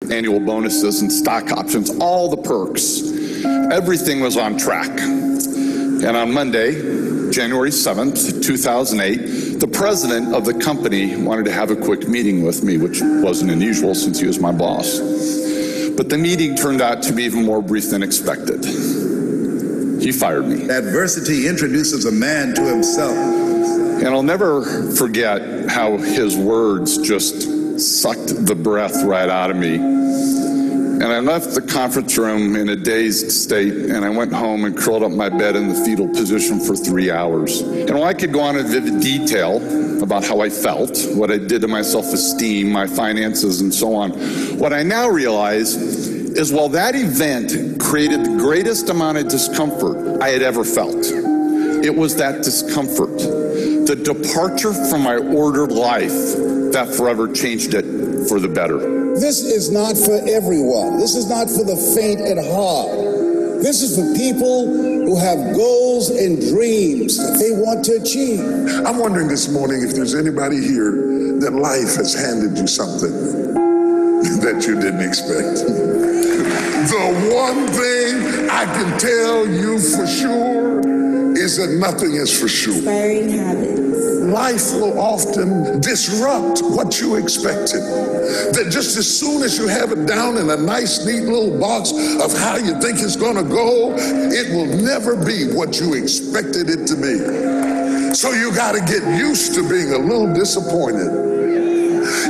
Annual bonuses and stock options, all the perks. Everything was on track. And on Monday, January 7th, 2008, the president of the company wanted to have a quick meeting with me, which wasn't unusual since he was my boss. But the meeting turned out to be even more brief than expected. He fired me. Adversity introduces a man to himself. And I'll never forget how his words just sucked the breath right out of me. And I left the conference room in a dazed state, and I went home and curled up in my bed in the fetal position for 3 hours. And while I could go on in vivid detail about how I felt, what I did to my self-esteem, my finances, and so on, what I now realize is while that event created the greatest amount of discomfort I had ever felt, it was that discomfort, the departure from my ordered life, that forever changed it for the better. This is not for everyone. This is not for the faint at heart. This is for people who have goals and dreams that they want to achieve. I'm wondering this morning if there's anybody here that life has handed you something that you didn't expect. The one thing I can tell you for sure is that nothing is for sure. Inspiring habits. Life will often disrupt what you expected. That just as soon as you have it down in a nice, neat little box of how you think it's going to go, it will never be what you expected it to be. So you got to get used to being a little disappointed.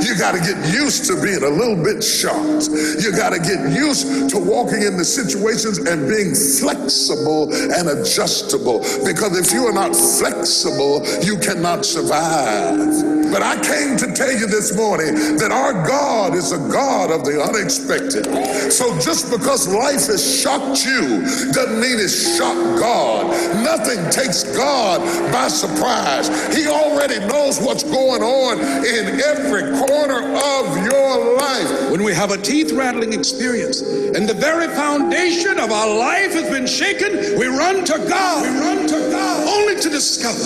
You got to get used to being a little bit shocked. You got to get used to walking into situations and being flexible and adjustable. Because if you are not flexible, you cannot survive. But I came to tell you this morning that our God is a God of the unexpected. So just because life has shocked you doesn't mean it's shocked God. Nothing takes God by surprise. He already knows what's going on in every corner of your life. When we have a teeth-rattling experience and the very foundation of our life has been shaken, we run to God. We run to God only to discover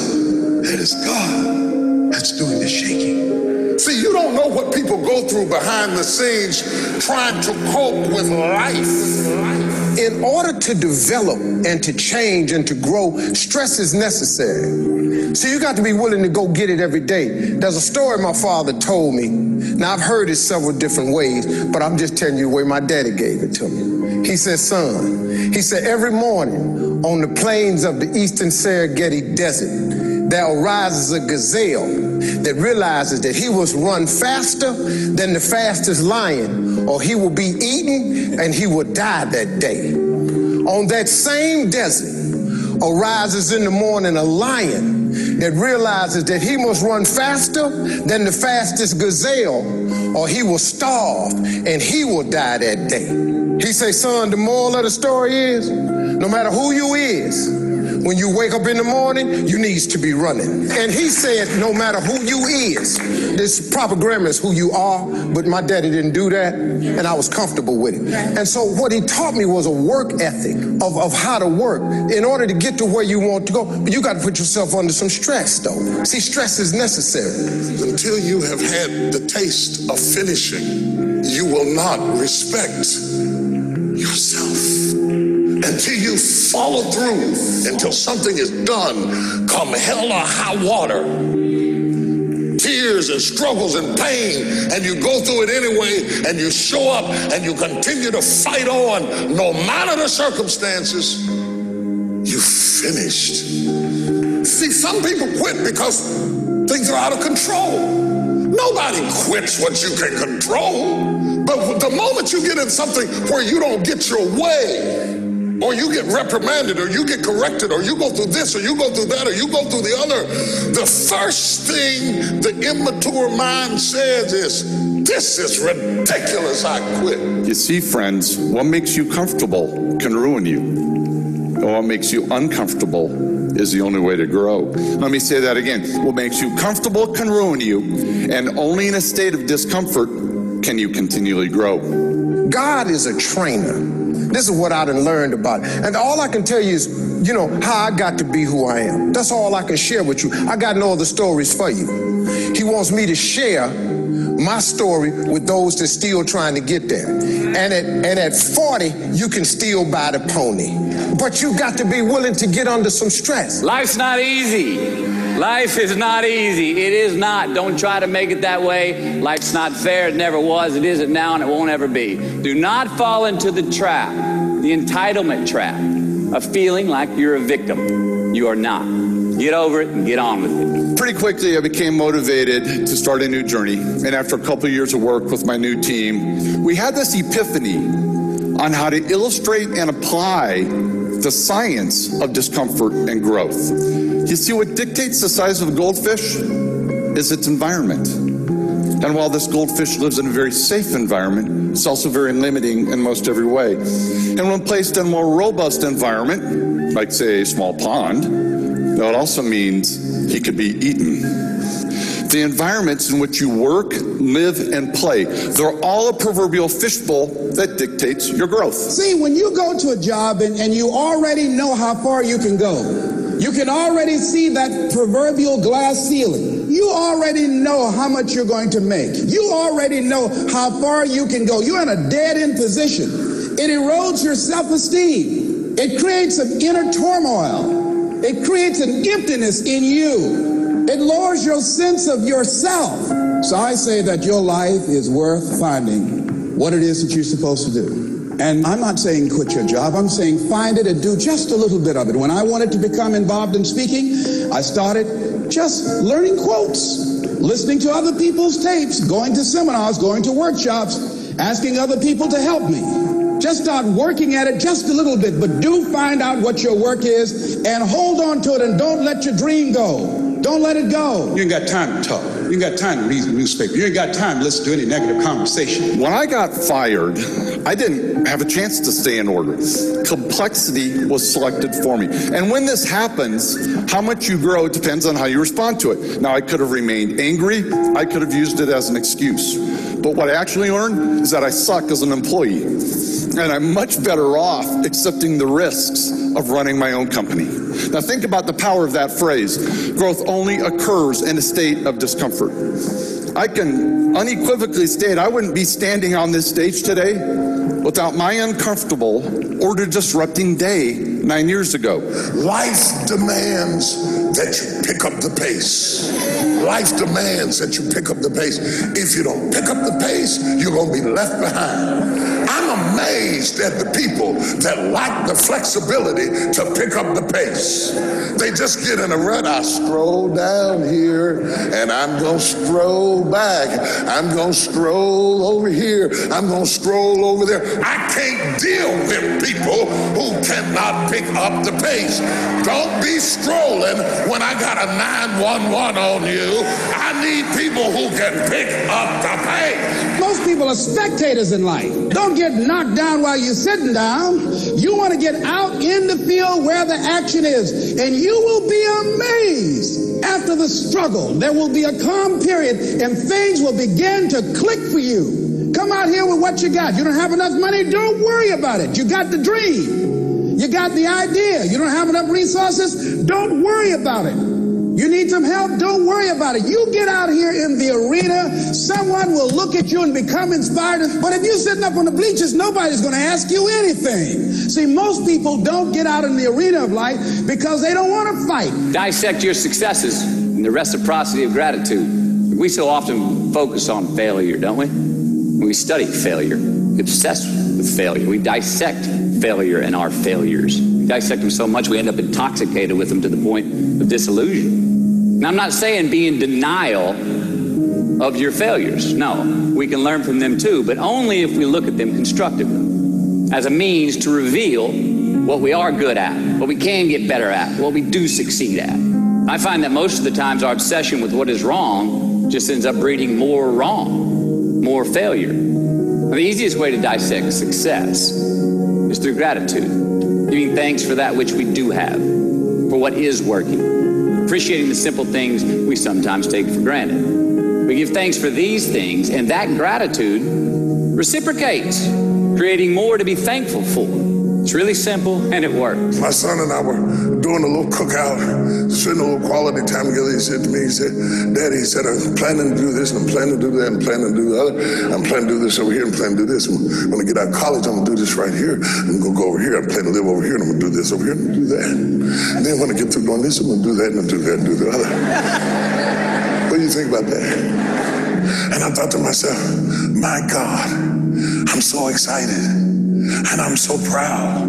that it's God that's doing the shaking. See, you don't know what people go through behind the scenes trying to cope with life. In order to develop and to change and to grow, stress is necessary. So you got to be willing to go get it every day. There's a story my father told me. Now, I've heard it several different ways, but I'm just telling you the way my daddy gave it to me. He said, son, he said, every morning on the plains of the eastern Serengeti Desert, there arises a gazelle that realizes that he must run faster than the fastest lion, or he will be eaten and he will die that day. On that same desert arises in the morning a lion that realizes that he must run faster than the fastest gazelle, or he will starve and he will die that day. He say, son, the moral of the story is, no matter who you is, when you wake up in the morning, you needs to be running. And he said, no matter who you is, this proper grammar is who you are, but my daddy didn't do that, and I was comfortable with it. And so what he taught me was a work ethic of how to work in order to get to where you want to go. But you got to put yourself under some stress, though. See, stress is necessary. Until you have had the taste of finishing, you will not respect yourself. Until you follow through, until something is done, come hell or high water, tears and struggles and pain, and you go through it anyway, and you show up and you continue to fight on no matter the circumstances, you finished. See, some people quit because things are out of control. Nobody quits what you can control. But the moment you get in something where you don't get your way, or you get reprimanded, or you get corrected, or you go through this, or you go through that, or you go through the other, the first thing the immature mind says is, this is ridiculous, I quit. You see, friends, what makes you comfortable can ruin you. And what makes you uncomfortable is the only way to grow. Let me say that again. What makes you comfortable can ruin you, and only in a state of discomfort can you continually grow. God is a trainer. This is what I done learned about. And all I can tell you is, you know, how I got to be who I am. That's all I can share with you. I got no other stories for you. He wants me to share my story with those that's still trying to get there. And at 40, you can still buy the pony. But you got to be willing to get under some stress. Life's not easy. Life is not easy. It is not. Don't try to make it that way. Life's not fair. It never was. It isn't now, and it won't ever be. Do not fall into the trap, the entitlement trap, of feeling like you're a victim. You are not. Get over it and get on with it. Pretty quickly, I became motivated to start a new journey. And after a couple of years of work with my new team, we had this epiphany on how to illustrate and apply the science of discomfort and growth. You see, what dictates the size of a goldfish is its environment. And while this goldfish lives in a very safe environment, it's also very limiting in most every way. And when placed in a more robust environment, like say a small pond, that also means he could be eaten. The environments in which you work, live, and play, they're all a proverbial fishbowl that dictates your growth. See, when you go to a job and you already know how far you can go, you can already see that proverbial glass ceiling. You already know how much you're going to make. You already know how far you can go. You're in a dead-end position. It erodes your self-esteem. It creates an inner turmoil. It creates an emptiness in you. It lowers your sense of yourself. So I say that your life is worth finding what it is that you're supposed to do. And I'm not saying quit your job. I'm saying find it and do just a little bit of it. When I wanted to become involved in speaking, I started just learning quotes, listening to other people's tapes, going to seminars, going to workshops, asking other people to help me. Just start working at it just a little bit, but do find out what your work is and hold on to it and don't let your dream go. Don't let it go. You ain't got time to talk. You ain't got time to read the newspaper. You ain't got time to listen to any negative conversation. When I got fired, I didn't have a chance to stay in order. Complexity was selected for me. And when this happens, how much you grow depends on how you respond to it. Now, I could have remained angry. I could have used it as an excuse. But what I actually learned is that I suck as an employee. And I'm much better off accepting the risks of running my own company. Now think about the power of that phrase. Growth only occurs in a state of discomfort. I can unequivocally state I wouldn't be standing on this stage today without my uncomfortable, order-disrupting day 9 years ago. Life demands that you pick up the pace. Life demands that you pick up the pace. If you don't pick up the pace, you're going to be left behind. I'm amazed at the people that lack the flexibility to pick up the pace. They just get in a rut. I stroll down here and I'm going to stroll back. I'm going to stroll over here. I'm going to stroll over there. I can't deal with people who cannot pick up the pace. Don't be strolling when I got a 911 on you. I need people who can pick up the pace. Most people are spectators in life. Don't get knocked down while you're sitting down. You want to get out in the field where the action is, and you will be amazed. After the struggle, there will be a calm period, and things will begin to click for you. Come out here with what you got. You don't have enough money? Don't worry about it. You got the dream. You got the idea. You don't have enough resources? Don't worry about it. You need some help? Don't worry about it. You get out here in the arena, someone will look at you and become inspired. But if you're sitting up on the bleachers, nobody's going to ask you anything. See, most people don't get out in the arena of life because they don't want to fight. Dissect your successes and the reciprocity of gratitude. We so often focus on failure, don't we? We study failure, obsessed with failure. We dissect failure and our failures. We dissect them so much we end up intoxicated with them to the point of disillusion. Now, I'm not saying be in denial of your failures. No, we can learn from them too, but only if we look at them constructively as a means to reveal what we are good at, what we can get better at, what we do succeed at. I find that most of the times our obsession with what is wrong just ends up breeding more wrong, more failure. Now, the easiest way to dissect success is through gratitude, giving thanks for that which we do have, for what is working, appreciating the simple things we sometimes take for granted. We give thanks for these things, and that gratitude reciprocates, creating more to be thankful for. It's really simple, and it works. My son and I were doing a little cookout, spending a little quality time together. He said to me, he said, Daddy, he said, I'm planning to do this, and I'm planning to do that, and I'm planning to do the other. I'm planning to do this over here, and I'm planning to do this. And when I get out of college, I'm going to do this right here. I'm going to go over here. I'm planning to live over here, and I'm going to do this over here, and do that. And then when I get through doing this, I'm going to do that, and I'll do that, and do the other. What do you think about that? And I thought to myself, my God, I'm so excited and I'm so proud,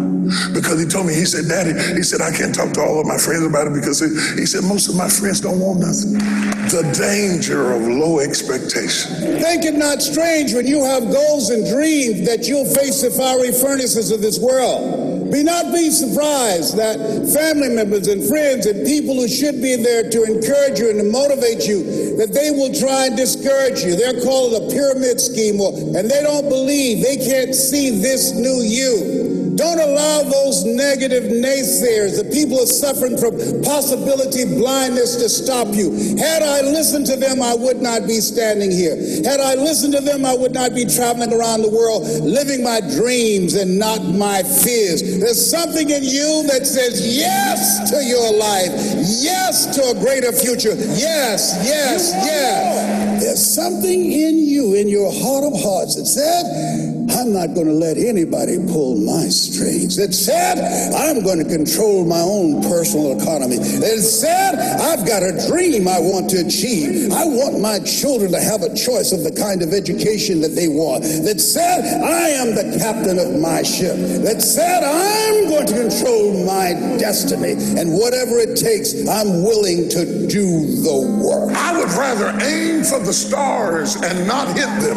because he told me, he said, Daddy, he said, I can't talk to all of my friends about it because he said, most of my friends don't want nothing. The danger of low expectation. Think it not strange when you have goals and dreams that you'll face the fiery furnaces of this world. Be not be surprised that family members and friends and people who should be there to encourage you and to motivate you, that they will try and discourage you. They're called a pyramid scheme, and they don't believe, they can't see this new you. Don't allow those negative naysayers, the people who are suffering from possibility blindness, to stop you. Had I listened to them, I would not be standing here. Had I listened to them, I would not be traveling around the world, living my dreams and not my fears. There's something in you that says yes to your life, yes to a greater future, yes, yes, yes. There's something in you, in your heart of hearts, that said, I'm not going to let anybody pull my strings. That said, I'm going to control my own personal economy. That said, I've got a dream I want to achieve. I want my children to have a choice of the kind of education that they want. That said, I am the captain of my ship. That said, I'm going to control my destiny. And whatever it takes, I'm willing to do the work. I would rather aim for the stars and not hit them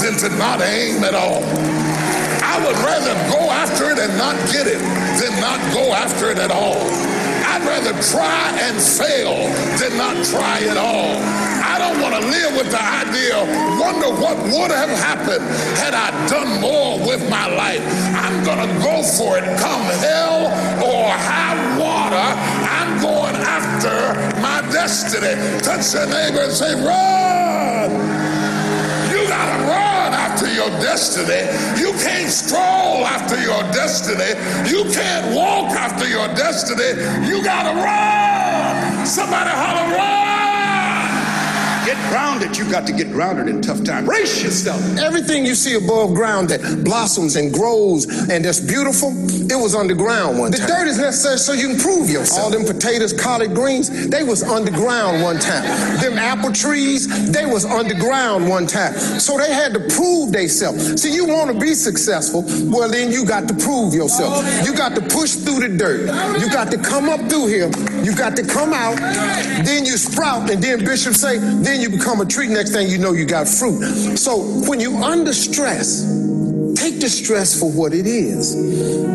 than to not aim at all. I would rather go after it and not get it than not go after it at all. I'd rather try and fail than not try at all. I don't want to live with the idea, wonder what would have happened had I done more with my life. I'm going to go for it, come hell or high water. I'm going after my destiny. Touch your neighbor and say, run! You gotta run after your destiny. You can't stroll after your destiny. You can't walk after your destiny. You gotta run. Somebody holler, run! Get grounded. You got to get grounded in tough times. Brace yourself. Everything you see above ground that blossoms and grows and that's beautiful, it was underground one time. The dirt is necessary so you can prove yourself. All them potatoes, collard greens, they was underground one time. Them apple trees, they was underground one time. So they had to prove themselves. See, you want to be successful, well then you got to prove yourself. You got to push through the dirt. You got to come up through here. You got to come out. Then you sprout, and then Bishop say, then you become a tree. Next thing you know, you got fruit. So when you under stress, take the stress for what it is.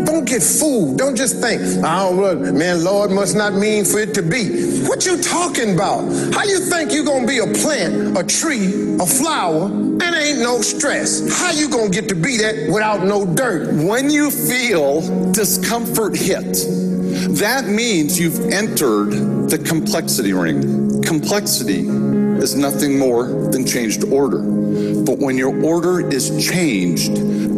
Don't get fooled. Don't just think, man, Lord must not mean for it to be. What you talking about? How you think you gonna be a plant, a tree, a flower, and ain't no stress? How you gonna get to be that without no dirt? When you feel discomfort hit, that means you've entered the complexity ring. Complexity is nothing more than changed order. But when your order is changed,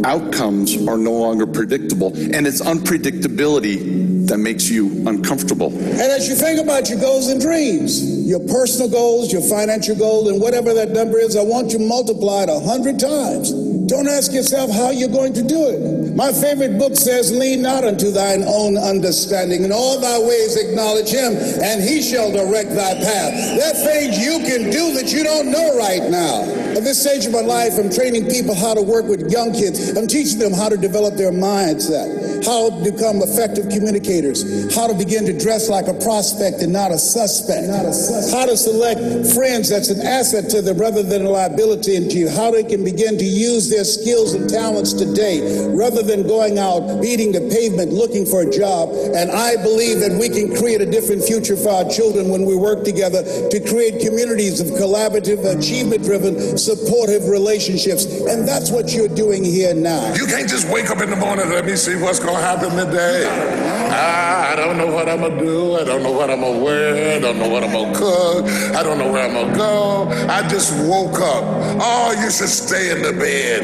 outcomes are no longer predictable, and it's unpredictability that makes you uncomfortable. And as you think about your goals and dreams, your personal goals, your financial goals, and whatever that number is, I want you multiplied 100 times. Don't ask yourself how you're going to do it. My favorite book says, lean not unto thine own understanding. In all thy ways acknowledge him, and he shall direct thy path. There are things you can do that you don't know right now. At this stage of my life, I'm training people how to work with young kids. I'm teaching them how to develop their mindset, how to become effective communicators, how to begin to dress like a prospect and not a suspect, how to select friends that's an asset to them rather than a liability to you, how they can begin to use their skills and talents today rather than going out beating the pavement looking for a job. And I believe that we can create a different future for our children when we work together to create communities of collaborative, achievement-driven, supportive relationships. And that's what you're doing here now. You can't just wake up in the morning and let me see what's going to happen today. I don't know what I'm going to do. I don't know what I'm going to wear. I don't know what I'm going to cook. I don't know where I'm going to go. I just woke up. Oh, you should stay in the bed.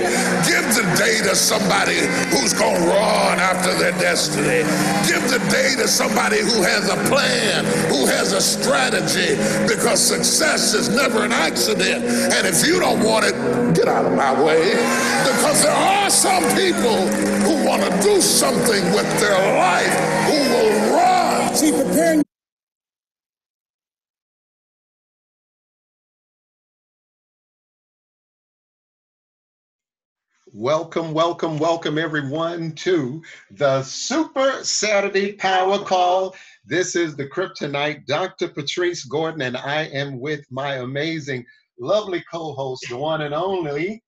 Give the day to somebody who's going to run after their destiny. Give the day to somebody who has a plan, who has a strategy, because success is never an accident. And if you don't want it, get out of my way. Because there are some people who want to do something with their life, who will run. See, preparing. Welcome, welcome, welcome everyone to the Super Saturday Power Call. This is the Kryptonite, Dr. Patrice Gordon, and I am with my amazing, lovely co-host, the one and only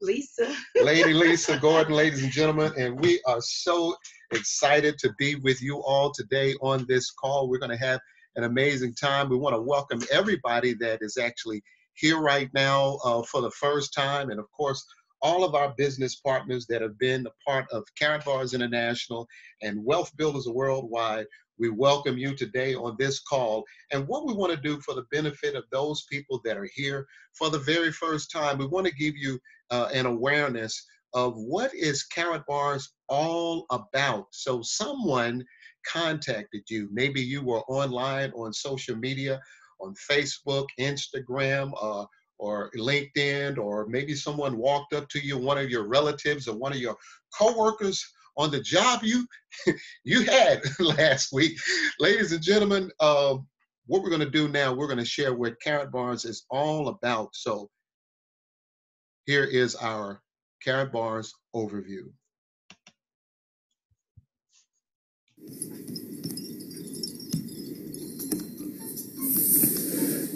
Lisa. Lady Lisa Gordon, ladies and gentlemen, and we are so excited to be with you all today on this call. We're going to have an amazing time. We want to welcome everybody that is actually here right now for the first time, and of course, all of our business partners that have been a part of Karatbars International and Wealth Builders Worldwide. We welcome you today on this call. And what we want to do for the benefit of those people that are here for the very first time, we want to give you an awareness of what is Karatbars all about. So someone contacted you. Maybe you were online on social media, on Facebook, Instagram, or LinkedIn, or maybe someone walked up to you, one of your relatives or one of your coworkers on the job you had last week. Ladies and gentlemen, what we're going to do now, we're going to share what Karatbars is all about. So here is our Karatbars overview.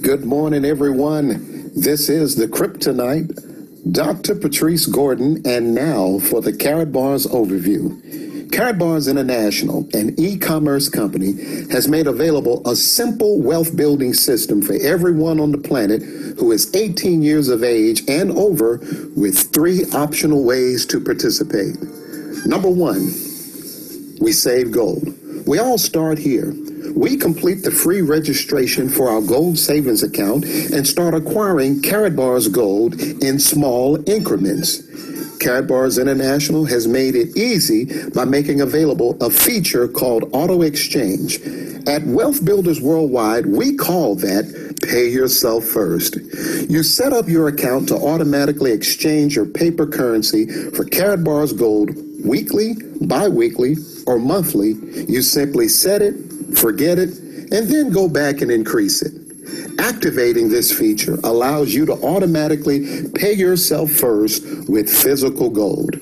Good morning, everyone. This is the Kryptonite, Dr. Patrice Gordon, and now for the Karatbars overview. Karatbars International, an e-commerce company, has made available a simple wealth building system for everyone on the planet who is 18 years of age and over, with 3 optional ways to participate. Number 1, we save gold. We all start here. We complete the free registration for our gold savings account and start acquiring Karatbars gold in small increments. Karatbars International has made it easy by making available a feature called Auto Exchange. At Wealth Builders Worldwide, we call that Pay Yourself First. You set up your account to automatically exchange your paper currency for Karatbars gold weekly, bi-weekly, or monthly. You simply set it, forget it, and then go back and increase it. Activating this feature allows you to automatically pay yourself first with physical gold.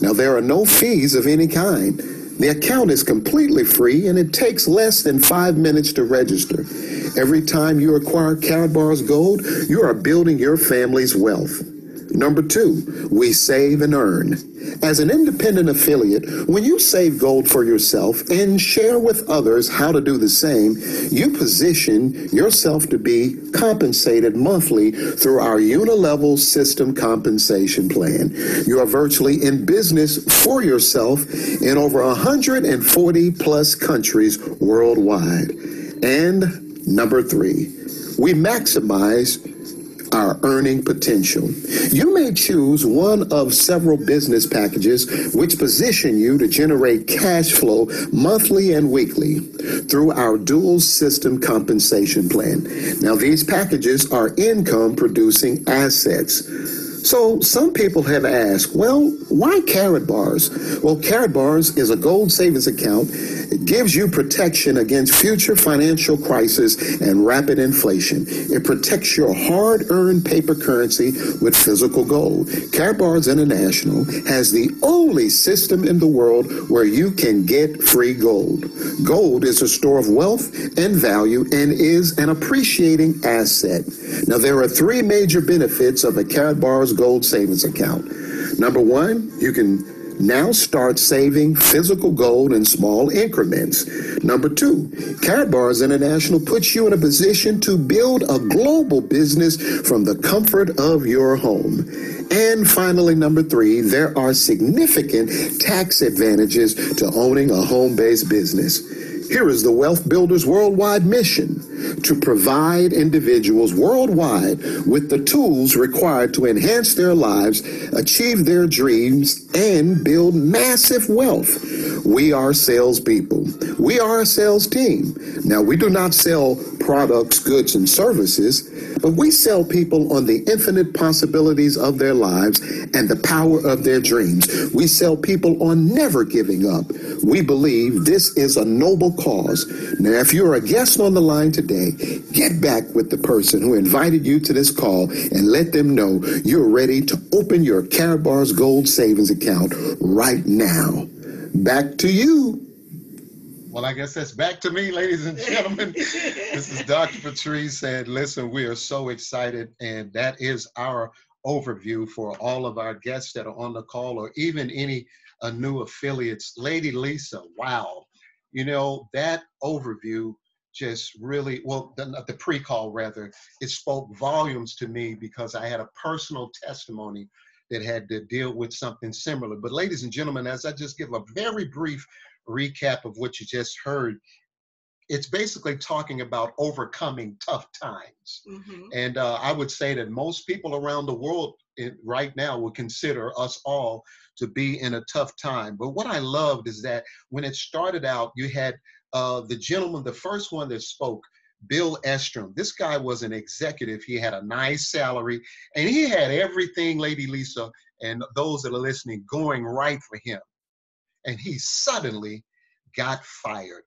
Now, there are no fees of any kind. The account is completely free and it takes less than 5 minutes to register. Every time you acquire Karatbars gold, you are building your family's wealth. Number 2, we save and earn. As an independent affiliate, when you save gold for yourself and share with others how to do the same, you position yourself to be compensated monthly through our unilevel system compensation plan. You are virtually in business for yourself in over 140 plus countries worldwide. And number 3, we maximize our earning potential. You may choose one of several business packages which position you to generate cash flow monthly and weekly through our dual system compensation plan. Now, these packages are income producing assets. So some people have asked, well, why Karatbars? Well, Karatbars is a gold savings account. It gives you protection against future financial crisis and rapid inflation. It protects your hard-earned paper currency with physical gold. Karatbars International has the only system in the world where you can get free gold. Gold is a store of wealth and value and is an appreciating asset. Now, there are 3 major benefits of a Karatbars gold savings account. Number 1, you can Now start saving physical gold in small increments. Number 2, Karatbars International puts you in a position to build a global business from the comfort of your home. And finally, number 3, there are significant tax advantages to owning a home-based business. Here is the Wealth Builders Worldwide mission: to provide individuals worldwide with the tools required to enhance their lives, achieve their dreams, and build massive wealth. We are salespeople. We are a sales team. Now, we do not sell products, goods, and services, but we sell people on the infinite possibilities of their lives and the power of their dreams. We sell people on never giving up. We believe this is a noble cause. Now, if you're a guest on the line today, get back with the person who invited you to this call and let them know you're ready to open your Karatbars Gold Savings account right now. Back to you. Well, I guess that's back to me, ladies and gentlemen. This is Dr. Patrice, and listen, we are so excited, and that is our overview for all of our guests that are on the call, or even any new affiliates. Lady Lisa, wow. You know, that overview just really, well, the pre-call rather, it spoke volumes to me because I had a personal testimony that had to deal with something similar. But ladies and gentlemen, as I just give a very brief recap of what you just heard, it's basically talking about overcoming tough times. Mm-hmm. And I would say that most people around the world right now would consider us all to be in a tough time. But what I loved is that when it started out, you had the gentleman, the first one that spoke, Bill Estrom. This guy was an executive. He had a nice salary, and he had everything, Lady Lisa, and those that are listening, going right for him. And he suddenly got fired.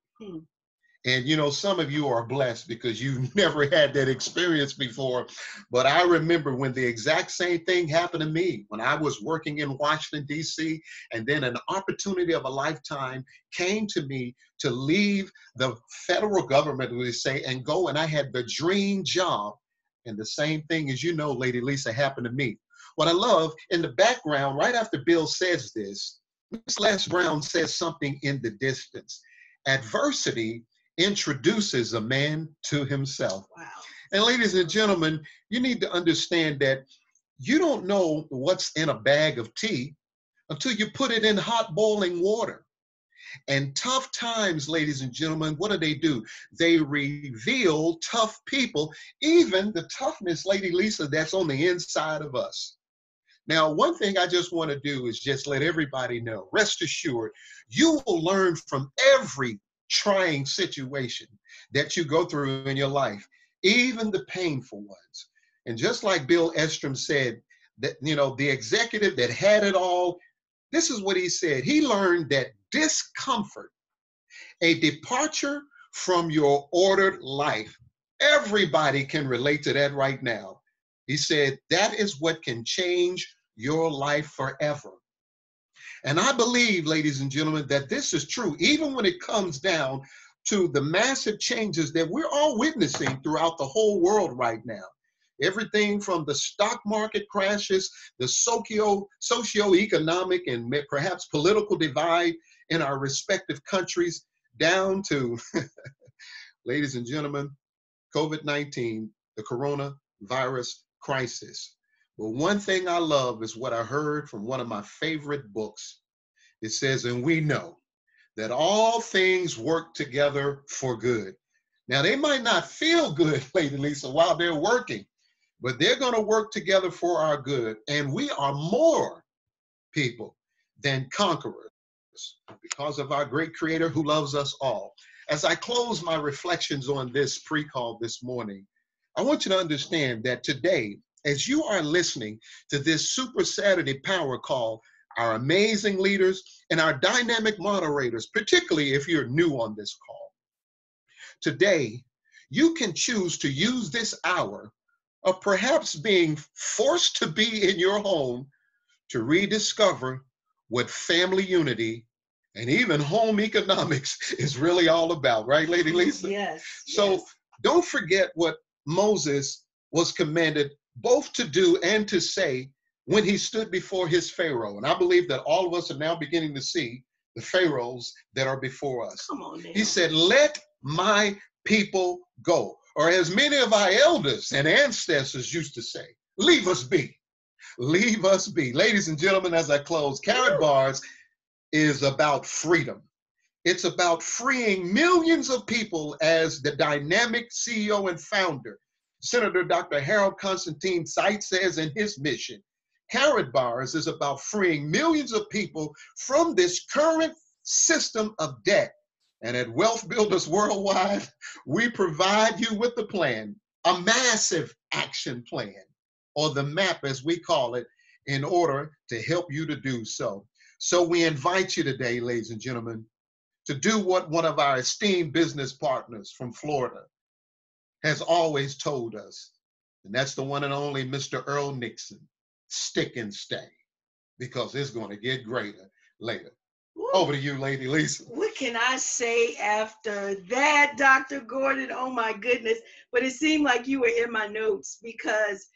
And you know, some of you are blessed because you've never had that experience before. But I remember when the exact same thing happened to me when I was working in Washington, D.C., and then an opportunity of a lifetime came to me to leave the federal government, we say, and go. And I had the dream job. And the same thing, as you know, Lady Lisa, happened to me. What I love in the background, right after Bill says this, Miss Les Brown says something in the distance. Adversity introduces a man to himself. Wow. And ladies and gentlemen, you need to understand that you don't know what's in a bag of tea until you put it in hot boiling water. And tough times, ladies and gentlemen, what do? They reveal tough people, even the toughness, Lady Lisa, that's on the inside of us. Now, one thing I just want to do is just let everybody know, rest assured, you will learn from every trying situation that you go through in your life, even the painful ones. And just like Bill Estrom said, that, you know, the executive that had it all, this is what he said. He learned that discomfort, a departure from your ordered life, everybody can relate to that right now. He said, that is what can change your life forever. And I believe, ladies and gentlemen, that this is true, even when it comes down to the massive changes that we're all witnessing throughout the whole world right now. Everything from the stock market crashes, the socio-economic and perhaps political divide in our respective countries, down to, ladies and gentlemen, COVID-19, the coronavirus crisis. But one thing I love is what I heard from one of my favorite books. It says, and we know that all things work together for good. Now, they might not feel good, Lady Lisa, while they're working, but they're going to work together for our good. And we are more people than conquerors because of our great Creator who loves us all. As I close my reflections on this pre-call this morning, I want you to understand that today, as you are listening to this Super Saturday Power Call, our amazing leaders and our dynamic moderators, particularly if you're new on this call, today, you can choose to use this hour of perhaps being forced to be in your home to rediscover what family unity and even home economics is really all about, right, Lady Lisa? Yes. So yes. Don't forget what Moses was commanded both to do and to say when he stood before his Pharaoh. And I believe that all of us are now beginning to see the Pharaohs that are before us. Come on now. He said, let my people go. Or as many of our elders and ancestors used to say, leave us be. Leave us be. Ladies and gentlemen, as I close, Carrot Bars is about freedom. It's about freeing millions of people, as the dynamic CEO and founder, Senator Dr. Harold Constantine Seitz says in his mission. Carrot Bars is about freeing millions of people from this current system of debt. And at Wealth Builders Worldwide, we provide you with the plan, a massive action plan, or the map as we call it, in order to help you to do so. So we invite you today, ladies and gentlemen, to do what one of our esteemed business partners from Florida has always told us, and that's the one and only Mr. Earl Nixon. Stick and stay, because it's going to get greater later. Woo. Over to you, Lady Lisa. What can I say after that, Dr. Gordon? Oh my goodness. But it seemed like you were in my notes, because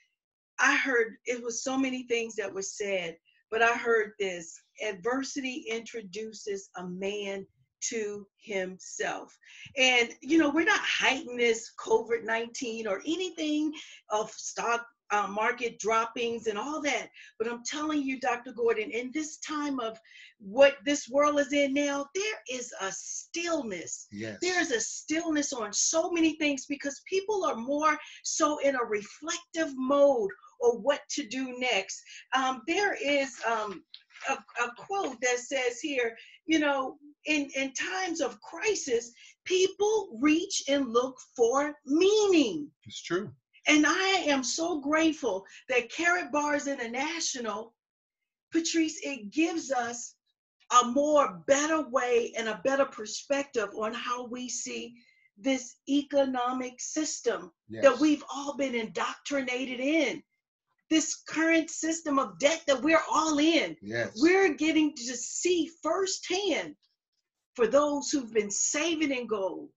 I heard, it was so many things that were said, but I heard this: adversity introduces a man to himself. And, you know, we're not hiding this COVID-19 or anything of stock market droppings and all that. But I'm telling you, Dr. Gordon, in this time of what this world is in now, there is a stillness. Yes. There's a stillness on so many things, because people are more so in a reflective mode or what to do next. There is a quote that says here, you know, in times of crisis, people reach and look for meaning. It's true. And I am so grateful that Carrot Bars International, Patrice, it gives us a more better way and a better perspective on how we see this economic system that we've all been indoctrinated in. This current system of debt that we're all in. Yes. We're getting to see firsthand, for those who've been saving in gold,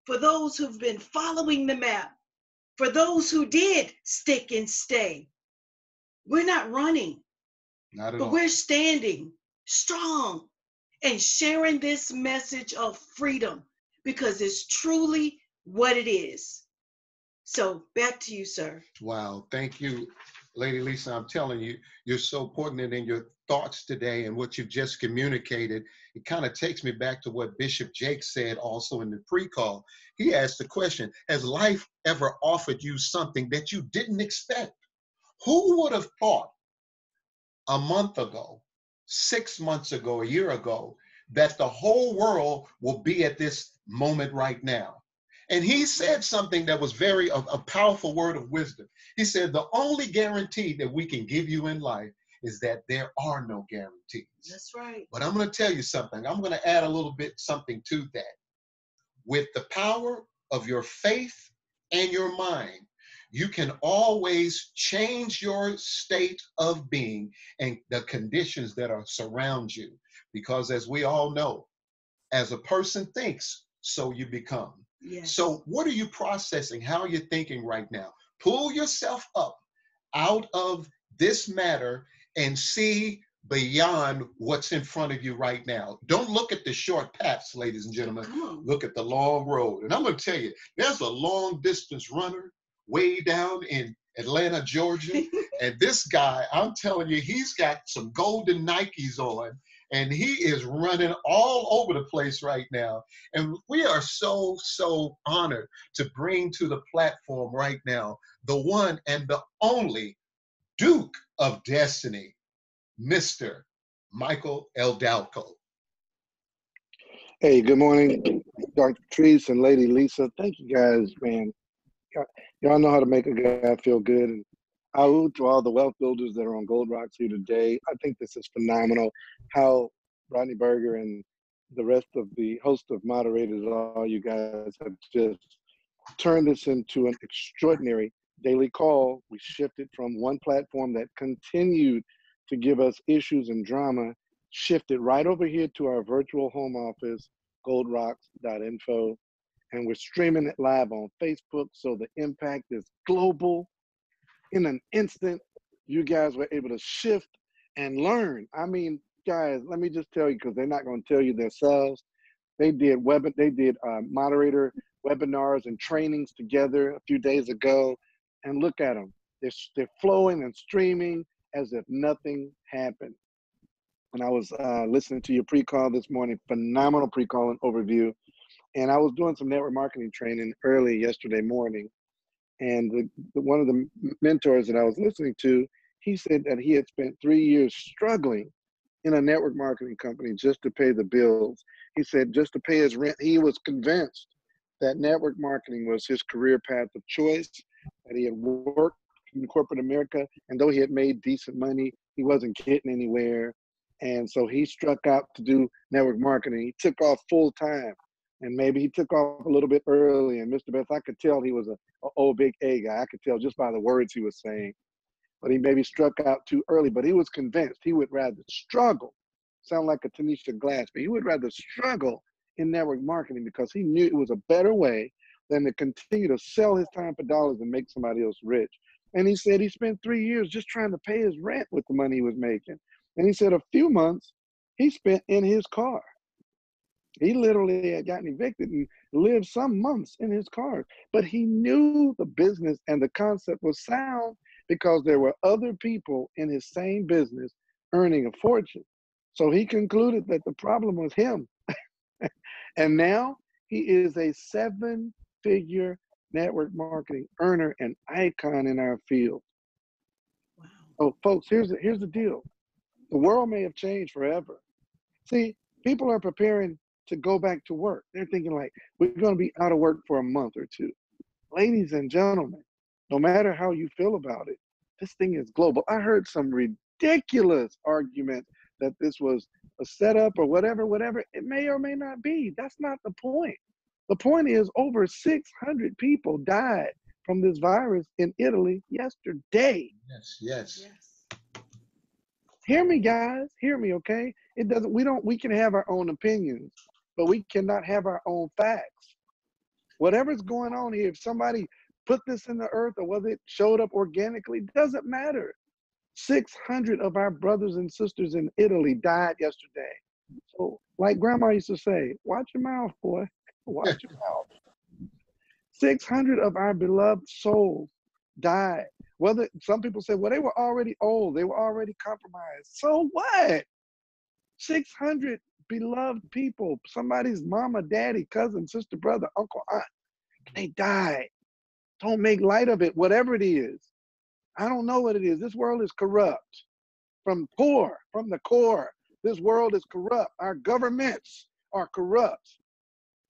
for those who've been following the map, for those who did stick and stay. We're not running, not at but all. We're standing strong and sharing this message of freedom, because it's truly what it is. So back to you, sir. Wow. Thank you, Lady Lisa. I'm telling you, you're so poignant in your thoughts today and what you've just communicated. It kind of takes me back to what Bishop Jake said also in the pre-call. He asked the question, has life ever offered you something that you didn't expect? Who would have thought a month ago, 6 months ago, a year ago, that the whole world will be at this moment right now? And he said something that was a powerful word of wisdom. He said, the only guarantee that we can give you in life is that there are no guarantees. That's right. But I'm going to tell you something. I'm going to add a little bit something to that. With the power of your faith and your mind, you can always change your state of being and the conditions that are surround you. Because as we all know, as a person thinks, so you become. Yes. So what are you processing? How are you thinking right now? Pull yourself up out of this matter and see beyond what's in front of you right now. Don't look at the short paths, ladies and gentlemen. Look at the long road. And I'm going to tell you, there's a long distance runner way down in Atlanta, Georgia. And this guy, I'm telling you, he's got some golden Nikes on. And he is running all over the place right now. And we are so, so honored to bring to the platform right now the one and the only Duke of Destiny, Mr. Michael Eldalco. Hey, good morning, Dr. Patrice and Lady Lisa. Thank you guys, man. Y'all know how to make a guy feel good. And I owe to all the wealth builders that are on Gold Rocks here today. I think this is phenomenal how Rodney Berger and the rest of the host of moderators, all you guys have just turned this into an extraordinary daily call. We shifted from one platform that continued to give us issues and drama, shifted right over here to our virtual home office, goldrocks.info. And we're streaming it live on Facebook, so the impact is global. In an instant, you guys were able to shift and learn. I mean, guys, let me just tell you, because they're not going to tell you themselves. They did moderator webinars and trainings together a few days ago, and look at them. They're flowing and streaming as if nothing happened. And I was listening to your pre-call this morning, phenomenal pre-call and overview. And I was doing some network marketing training early yesterday morning. And one of the mentors that I was listening to, he said that he had spent 3 years struggling in a network marketing company just to pay the bills. He said just to pay his rent. He was convinced that network marketing was his career path of choice, that he had worked in corporate America, and though he had made decent money, he wasn't getting anywhere. And so he struck out to do network marketing. He took off full time, and maybe he took off a little bit early. And Mr. Beth, I could tell he was a old big A guy. I could tell just by the words he was saying. But he maybe struck out too early. But he was convinced he would rather struggle. Sound like a Tanisha Glass, but he would rather struggle in network marketing because he knew it was a better way than to continue to sell his time for dollars and make somebody else rich. And he said he spent 3 years just trying to pay his rent with the money he was making. And he said a few months he spent in his car. He literally had gotten evicted and lived some months in his car. But he knew the business and the concept was sound because there were other people in his same business earning a fortune. So he concluded that the problem was him. And now he is a 7-figure network marketing earner and icon in our field. Wow. Oh, folks, here's the deal. The world may have changed forever. See, people are preparing to go back to work. They're thinking like, we're going to be out of work for a month or two. Ladies and gentlemen, no matter how you feel about it, this thing is global. I heard some ridiculous arguments that this was a setup or whatever. It may or may not be. That's not the point. The point is over 600 people died from this virus in Italy yesterday. Yes. Hear me, guys. Hear me, okay? We can have our own opinions, but we cannot have our own facts. Whatever's going on here, if somebody put this in the earth or whether it showed up organically, doesn't matter. 600 of our brothers and sisters in Italy died yesterday. So, like Grandma used to say, watch your mouth, boy. Watch your mouth. 600 of our beloved souls died. Whether some people say, well, they were already old, they were already compromised. So what? 600 beloved people, somebody's mama, daddy, cousin, sister, brother, uncle, aunt, they died. Don't make light of it, whatever it is. I don't know what it is. This world is corrupt. From the core, this world is corrupt. Our governments are corrupt.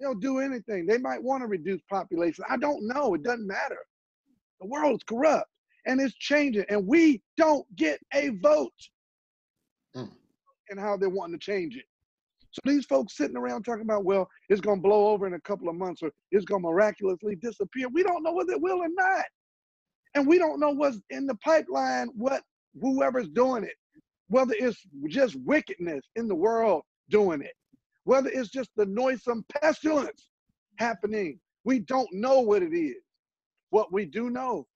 They'll do anything. They might want to reduce population. I don't know. It doesn't matter. The world is corrupt and it's changing, and we don't get a vote in how they're wanting to change it. So these folks sitting around talking about, well, it's going to blow over in a couple of months or it's going to miraculously disappear. We don't know whether it will or not. And we don't know what's in the pipeline, what whoever's doing it, whether it's just wickedness in the world doing it, whether it's just the noisome pestilence happening. We don't know what it is. What we do know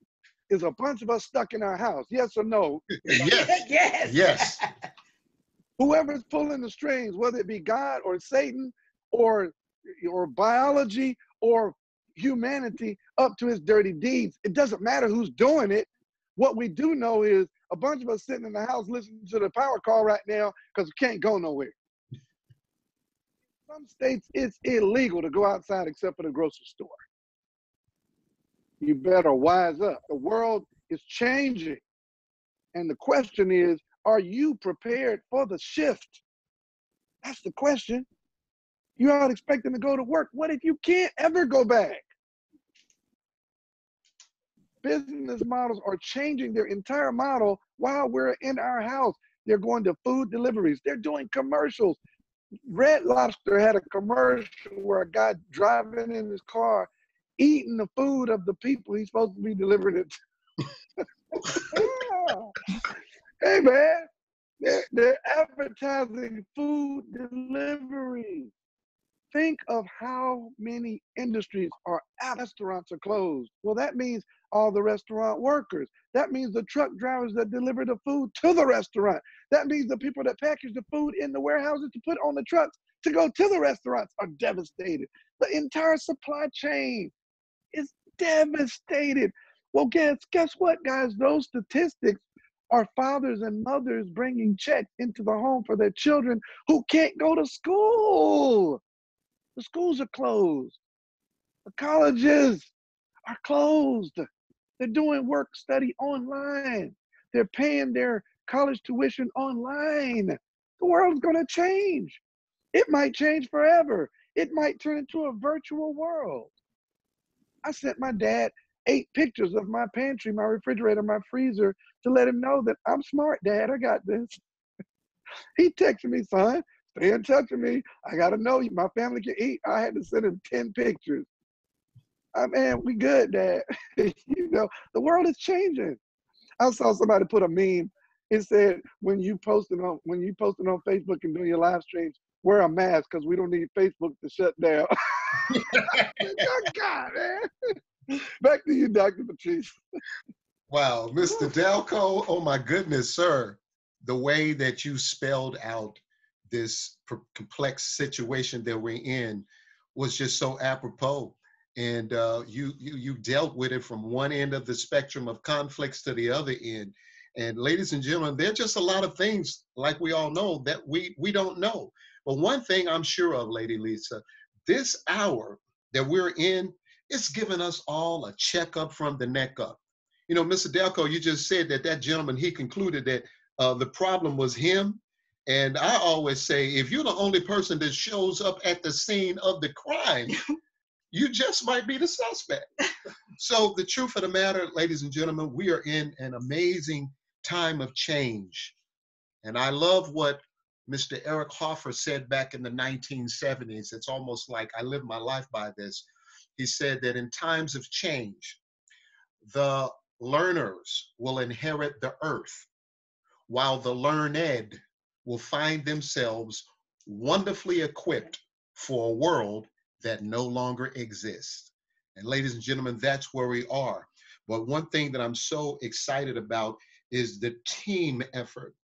is a bunch of us stuck in our house. Yes or no? Yes. Whoever's pulling the strings, whether it be God or Satan or biology or humanity up to his dirty deeds, it doesn't matter who's doing it. What we do know is a bunch of us sitting in the house listening to the power call right now because we can't go nowhere. In some states, it's illegal to go outside except for the grocery store. You better wise up. The world is changing. And the question is, are you prepared for the shift? That's the question. You're out expecting to go to work. What if you can't ever go back? Business models are changing their entire model while we're in our house. They're going to food deliveries. They're doing commercials. Red Lobster had a commercial where a guy driving in his car, eating the food of the people he's supposed to be delivering it to. Hey, man, they're advertising food delivery. Think of how many industries are out. Restaurants are closed. Well, that means all the restaurant workers. That means the truck drivers that deliver the food to the restaurant. That means the people that package the food in the warehouses to put on the trucks to go to the restaurants are devastated. The entire supply chain is devastated. Well, guess what, guys? Those statistics are fathers and mothers bringing checks into the home for their children who can't go to school. The schools are closed. The colleges are closed. They're doing work study online. They're paying their college tuition online. The world's going to change. It might change forever. It might turn into a virtual world. I sent my dad 8 pictures of my pantry, my refrigerator, my freezer to let him know that I'm smart, Dad. I got this. He texted me, son, stay in touch with me. I got to know my family can eat. I had to send him 10 pictures. Man, we good, Dad. You know, the world is changing. I saw somebody put a meme. It said, when you posting on Facebook and doing your live streams, wear a mask because we don't need Facebook to shut down. Oh, God, man. Back to you, Dr. Patrice. Wow, Mr. Delco, oh my goodness, sir. The way that you spelled out this complex situation that we're in was just so apropos. And you dealt with it from one end of the spectrum of conflicts to the other end. And ladies and gentlemen, there are just a lot of things, like we all know, that we don't know. But one thing I'm sure of, Lady Lisa, this hour that we're in, it's giving us all a checkup from the neck up. You know, Mr. Delco, you just said that gentleman, he concluded that the problem was him. And I always say, if you're the only person that shows up at the scene of the crime, you just might be the suspect. So the truth of the matter, ladies and gentlemen, we are in an amazing time of change. And I love what Mr. Eric Hoffer said back in the 1970s. It's almost like I live my life by this. He said that in times of change, the learners will inherit the earth, while the learned will find themselves wonderfully equipped for a world that no longer exists. And ladies and gentlemen, that's where we are. But one thing that I'm so excited about is the team effort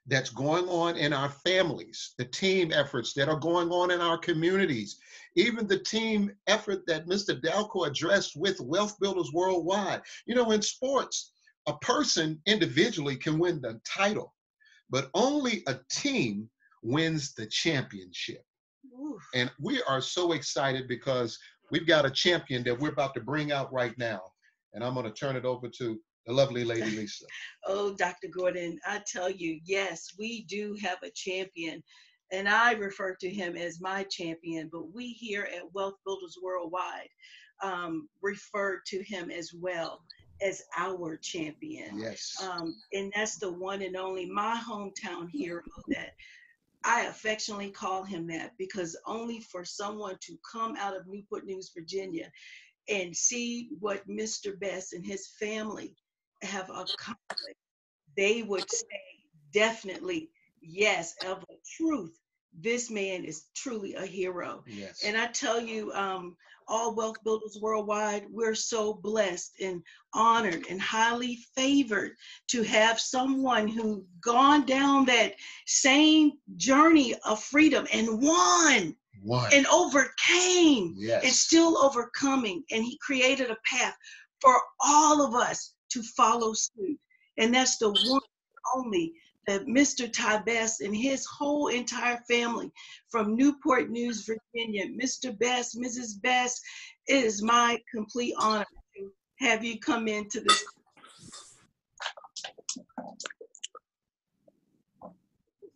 that's going on in our families, the team efforts that are going on in our communities, even the team effort that Mr. Delco addressed with Wealth Builders Worldwide. You know, in sports, a person individually can win the title, but only a team wins the championship. Oof. And we are so excited because we've got a champion that we're about to bring out right now. And I'm going to turn it over to the lovely Lady Lisa. Oh, Dr. Gordon, I tell you, yes, we do have a champion. And I refer to him as my champion, but we here at Wealth Builders Worldwide refer to him as well as our champion. Yes. And that's the one and only, my hometown hero, that I affectionately call him that, because only for someone to come out of Newport News, Virginia, and see what Mr. Best and his family have accomplished, they would say definitely, yes, of a truth, this man is truly a hero. Yes. And I tell you, all Wealth Builders Worldwide, we're so blessed and honored and highly favored to have someone who gone down that same journey of freedom and won. And overcame. Yes. And still overcoming. And he created a path for all of us to follow suit. And that's the one only that Mr. Ty Best and his whole entire family from Newport News, Virginia, Mr. Best, Mrs. Best, it is my complete honor to have you come into this.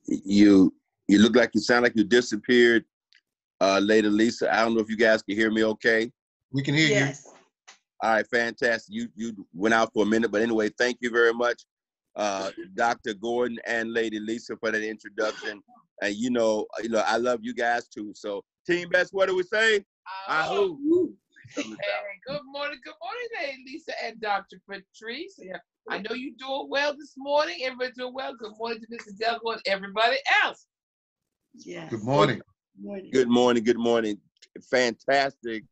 You look like you sound like you disappeared, Lady Lisa. I don't know if you guys can hear me okay. We can hear you. All right, fantastic. You went out for a minute, but anyway, thank you very much, Dr. Gordon and Lady Lisa, for that introduction. And you know, I love you guys too. So, Team Best, what do we say? Hey, good morning, Lady Lisa and Dr. Patrice. I know you're doing well this morning. Everybody's doing well. Good morning to Mr. Delco and everybody else. Yes. Good morning. Good morning. Good morning. Fantastic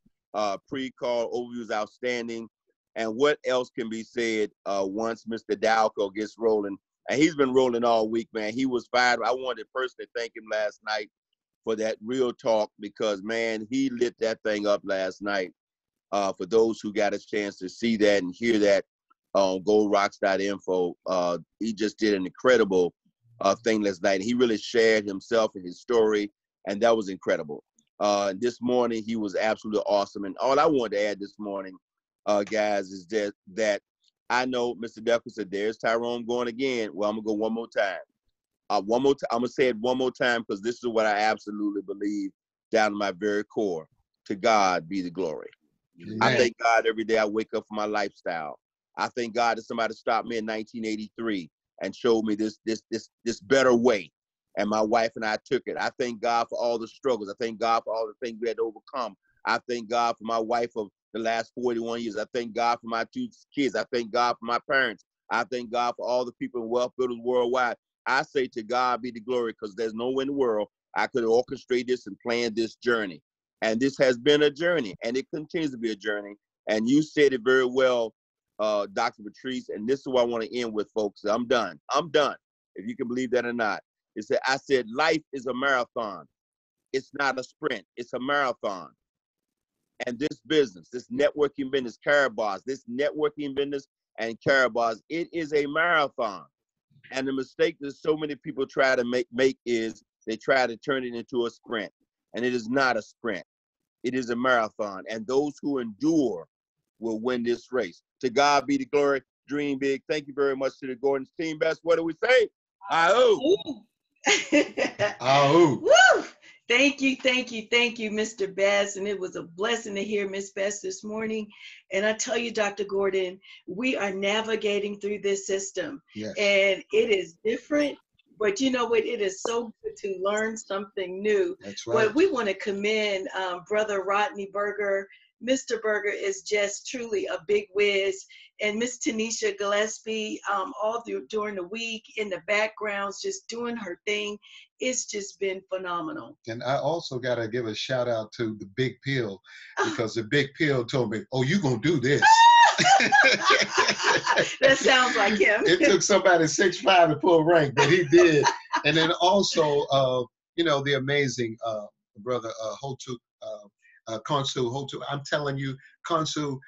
pre-call overview is outstanding. And what else can be said once Mr. Dalco gets rolling? And he's been rolling all week, man. He was fired. I wanted to personally thank him last night for that real talk because, man, he lit that thing up last night. For those who got a chance to see that and hear that on goldrocks.info, he just did an incredible thing last night. He really shared himself and his story, and that was incredible. This morning, he was absolutely awesome. And all I wanted to add this morning, guys, is that I know Mr. Delco said, there's Tyrone going again. Well, I'm going to go one more time. I'm going to say it one more time because this is what I absolutely believe down to my very core. To God be the glory. Amen. I thank God every day I wake up for my lifestyle. I thank God that somebody stopped me in 1983 and showed me this better way. And my wife and I took it. I thank God for all the struggles. I thank God for all the things we had to overcome. I thank God for my wife of the last 41 years. I thank God for my 2 kids. I thank God for my parents. I thank God for all the people in Wealth Builders worldwide. I say to God be the glory because there's no way in the world I could orchestrate this and plan this journey. And this has been a journey, and it continues to be a journey. And you said it very well, Dr. Patrice, and this is what I want to end with, folks. I'm done. I'm done, if you can believe that or not. I said, life is a marathon. It's not a sprint. It's a marathon. And this business, this networking business, Carabars, this networking business and Carabars, it is a marathon. And the mistake that so many people try to make is they try to turn it into a sprint. And it is not a sprint. It is a marathon. And those who endure will win this race. To God be the glory. Dream big. Thank you very much to the Gordon's team best. What do we say? Ahoo. Ahoo. Woo! Thank you, Mr. Best. And it was a blessing to hear Miss Best this morning. And I tell you, Dr. Gordon, we are navigating through this system. Yes. And it is different. But you know what? It is so good to learn something new. That's right. But we want to commend Brother Rodney Berger. Mr. Berger is just truly a big whiz. And Miss Tanisha Gillespie, all during the week in the backgrounds, just doing her thing. It's just been phenomenal. And I also got to give a shout out to the Big Pill because the Big Pill told me, oh, you're going to do this. That sounds like him. It took somebody 6'5" to pull rank, but he did. And then also, the amazing brother Hotu, Konsu Hotu. I'm telling you, Konsu,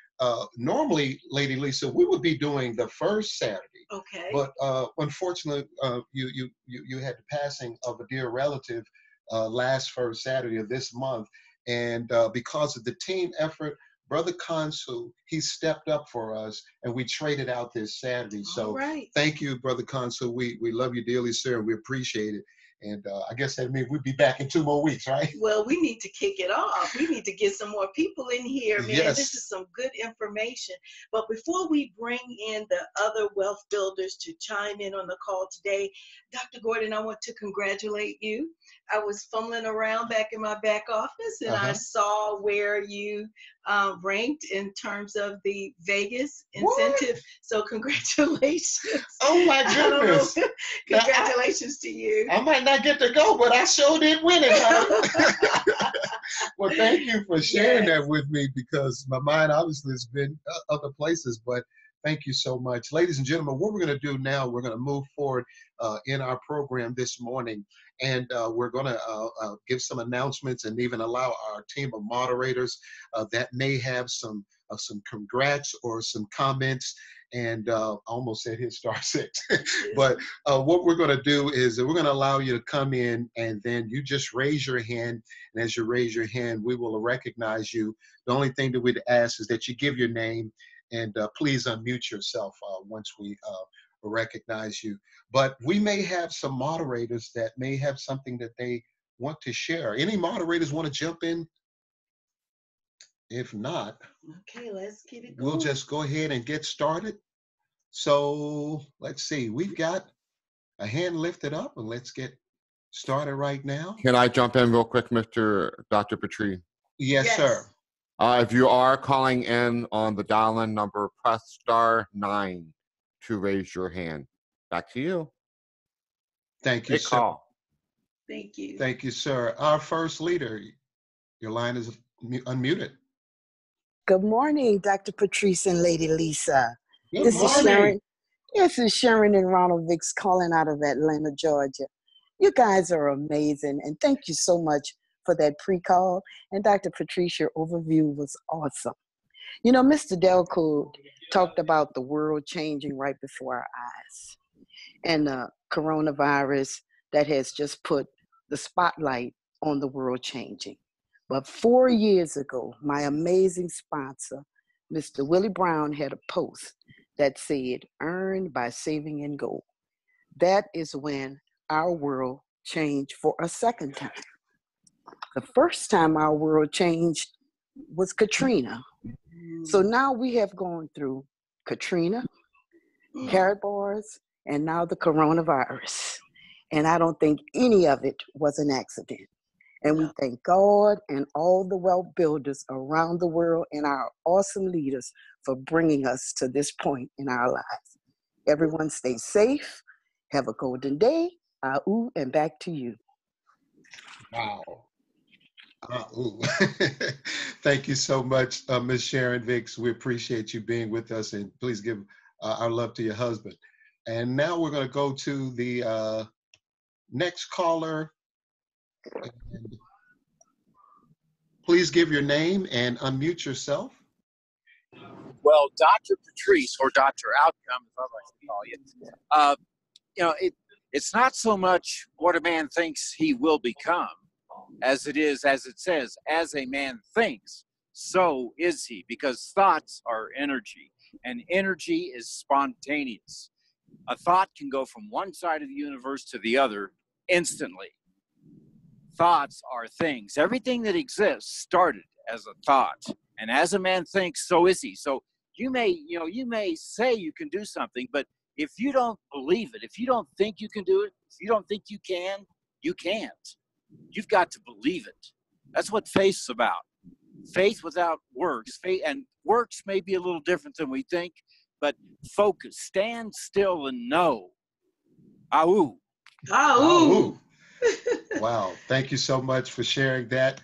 normally, Lady Lisa, we would be doing the first Saturday. Okay. But unfortunately, you had the passing of a dear relative last first Saturday of this month. And because of the team effort, Brother Konsu, he stepped up for us, and we traded out this Saturday. So thank you, Brother Konsu. We love you dearly, sir, and we appreciate it. And I guess that means we'll be back in 2 more weeks, right? Well, we need to kick it off. We need to get some more people in here, man. Yes. This is some good information. But before we bring in the other wealth builders to chime in on the call today, Dr. Gordon, I want to congratulate you. I was fumbling around back in my back office, and I saw where you ranked in terms of the Vegas incentive. What? So congratulations. Oh, my goodness. Congratulations to you. I might not get to go, but I sure did win it. Well, thank you for sharing that with me because my mind obviously has been other places, but thank you so much. Ladies and gentlemen, what we're going to do now, we're going to move forward in our program this morning, and we're going to give some announcements and even allow our team of moderators that may have some congrats or some comments. And I almost said hit star 6. But what we're going to do is we're going to allow you to come in, and then you just raise your hand. And as you raise your hand, we will recognize you. The only thing that we'd ask is that you give your name, and please unmute yourself once we recognize you. But we may have some moderators that may have something that they want to share. Any moderators want to jump in? If not, okay, let's get it going. We'll just go ahead and get started. So let's see, we've got a hand lifted up, and let's get started right now. Can I jump in real quick, Dr. Patrice? Yes, sir. If you are calling in on the dial-in number, press *9 to raise your hand. Back to you. Thank you, sir. Call. Thank you. Thank you, sir. Our first leader, your line is unmuted. Good morning, Dr. Patrice and Lady Lisa. Good This is morning. Sharon. This is Sharon and Ronald Vicks calling out of Atlanta, Georgia. You guys are amazing, and thank you so much for that pre-call. And Dr. Patrice, your overview was awesome. You know, Mr. Delcourt talked about the world changing right before our eyes, and the coronavirus that has just put the spotlight on the world changing. But 4 years ago, my amazing sponsor, Mr. Willie Brown, had a post that said, "Earn by saving in gold." That is when our world changed for a second time. The first time our world changed was Katrina. So now we have gone through Katrina, carrot bars, and now the coronavirus. And I don't think any of it was an accident. And we thank God and all the wealth builders around the world and our awesome leaders for bringing us to this point in our lives. Everyone stay safe. Have a golden day. Ooh, and back to you. Wow. Ooh. Thank you so much, Ms. Sharon Vicks. We appreciate you being with us, and please give our love to your husband. And now we're going to go to the next caller. And please give your name and unmute yourself. Well, Dr. Patrice, or Dr. Outcome, as I like to call you, it's not so much what a man thinks he will become, as it is, as it says, as a man thinks, so is he, because thoughts are energy, and energy is spontaneous. A thought can go from one side of the universe to the other instantly. Thoughts are things. Everything that exists started as a thought, and as a man thinks, so is he. So you may say you can do something, but if you don't believe it, if you don't think you can do it, if you don't think you can, you can't. You've got to believe it. That's what faith's about. Faith without works. Faith and works may be a little different than we think, but focus, stand still and know. Ahoo. Ahoo. Wow. Thank you so much for sharing that.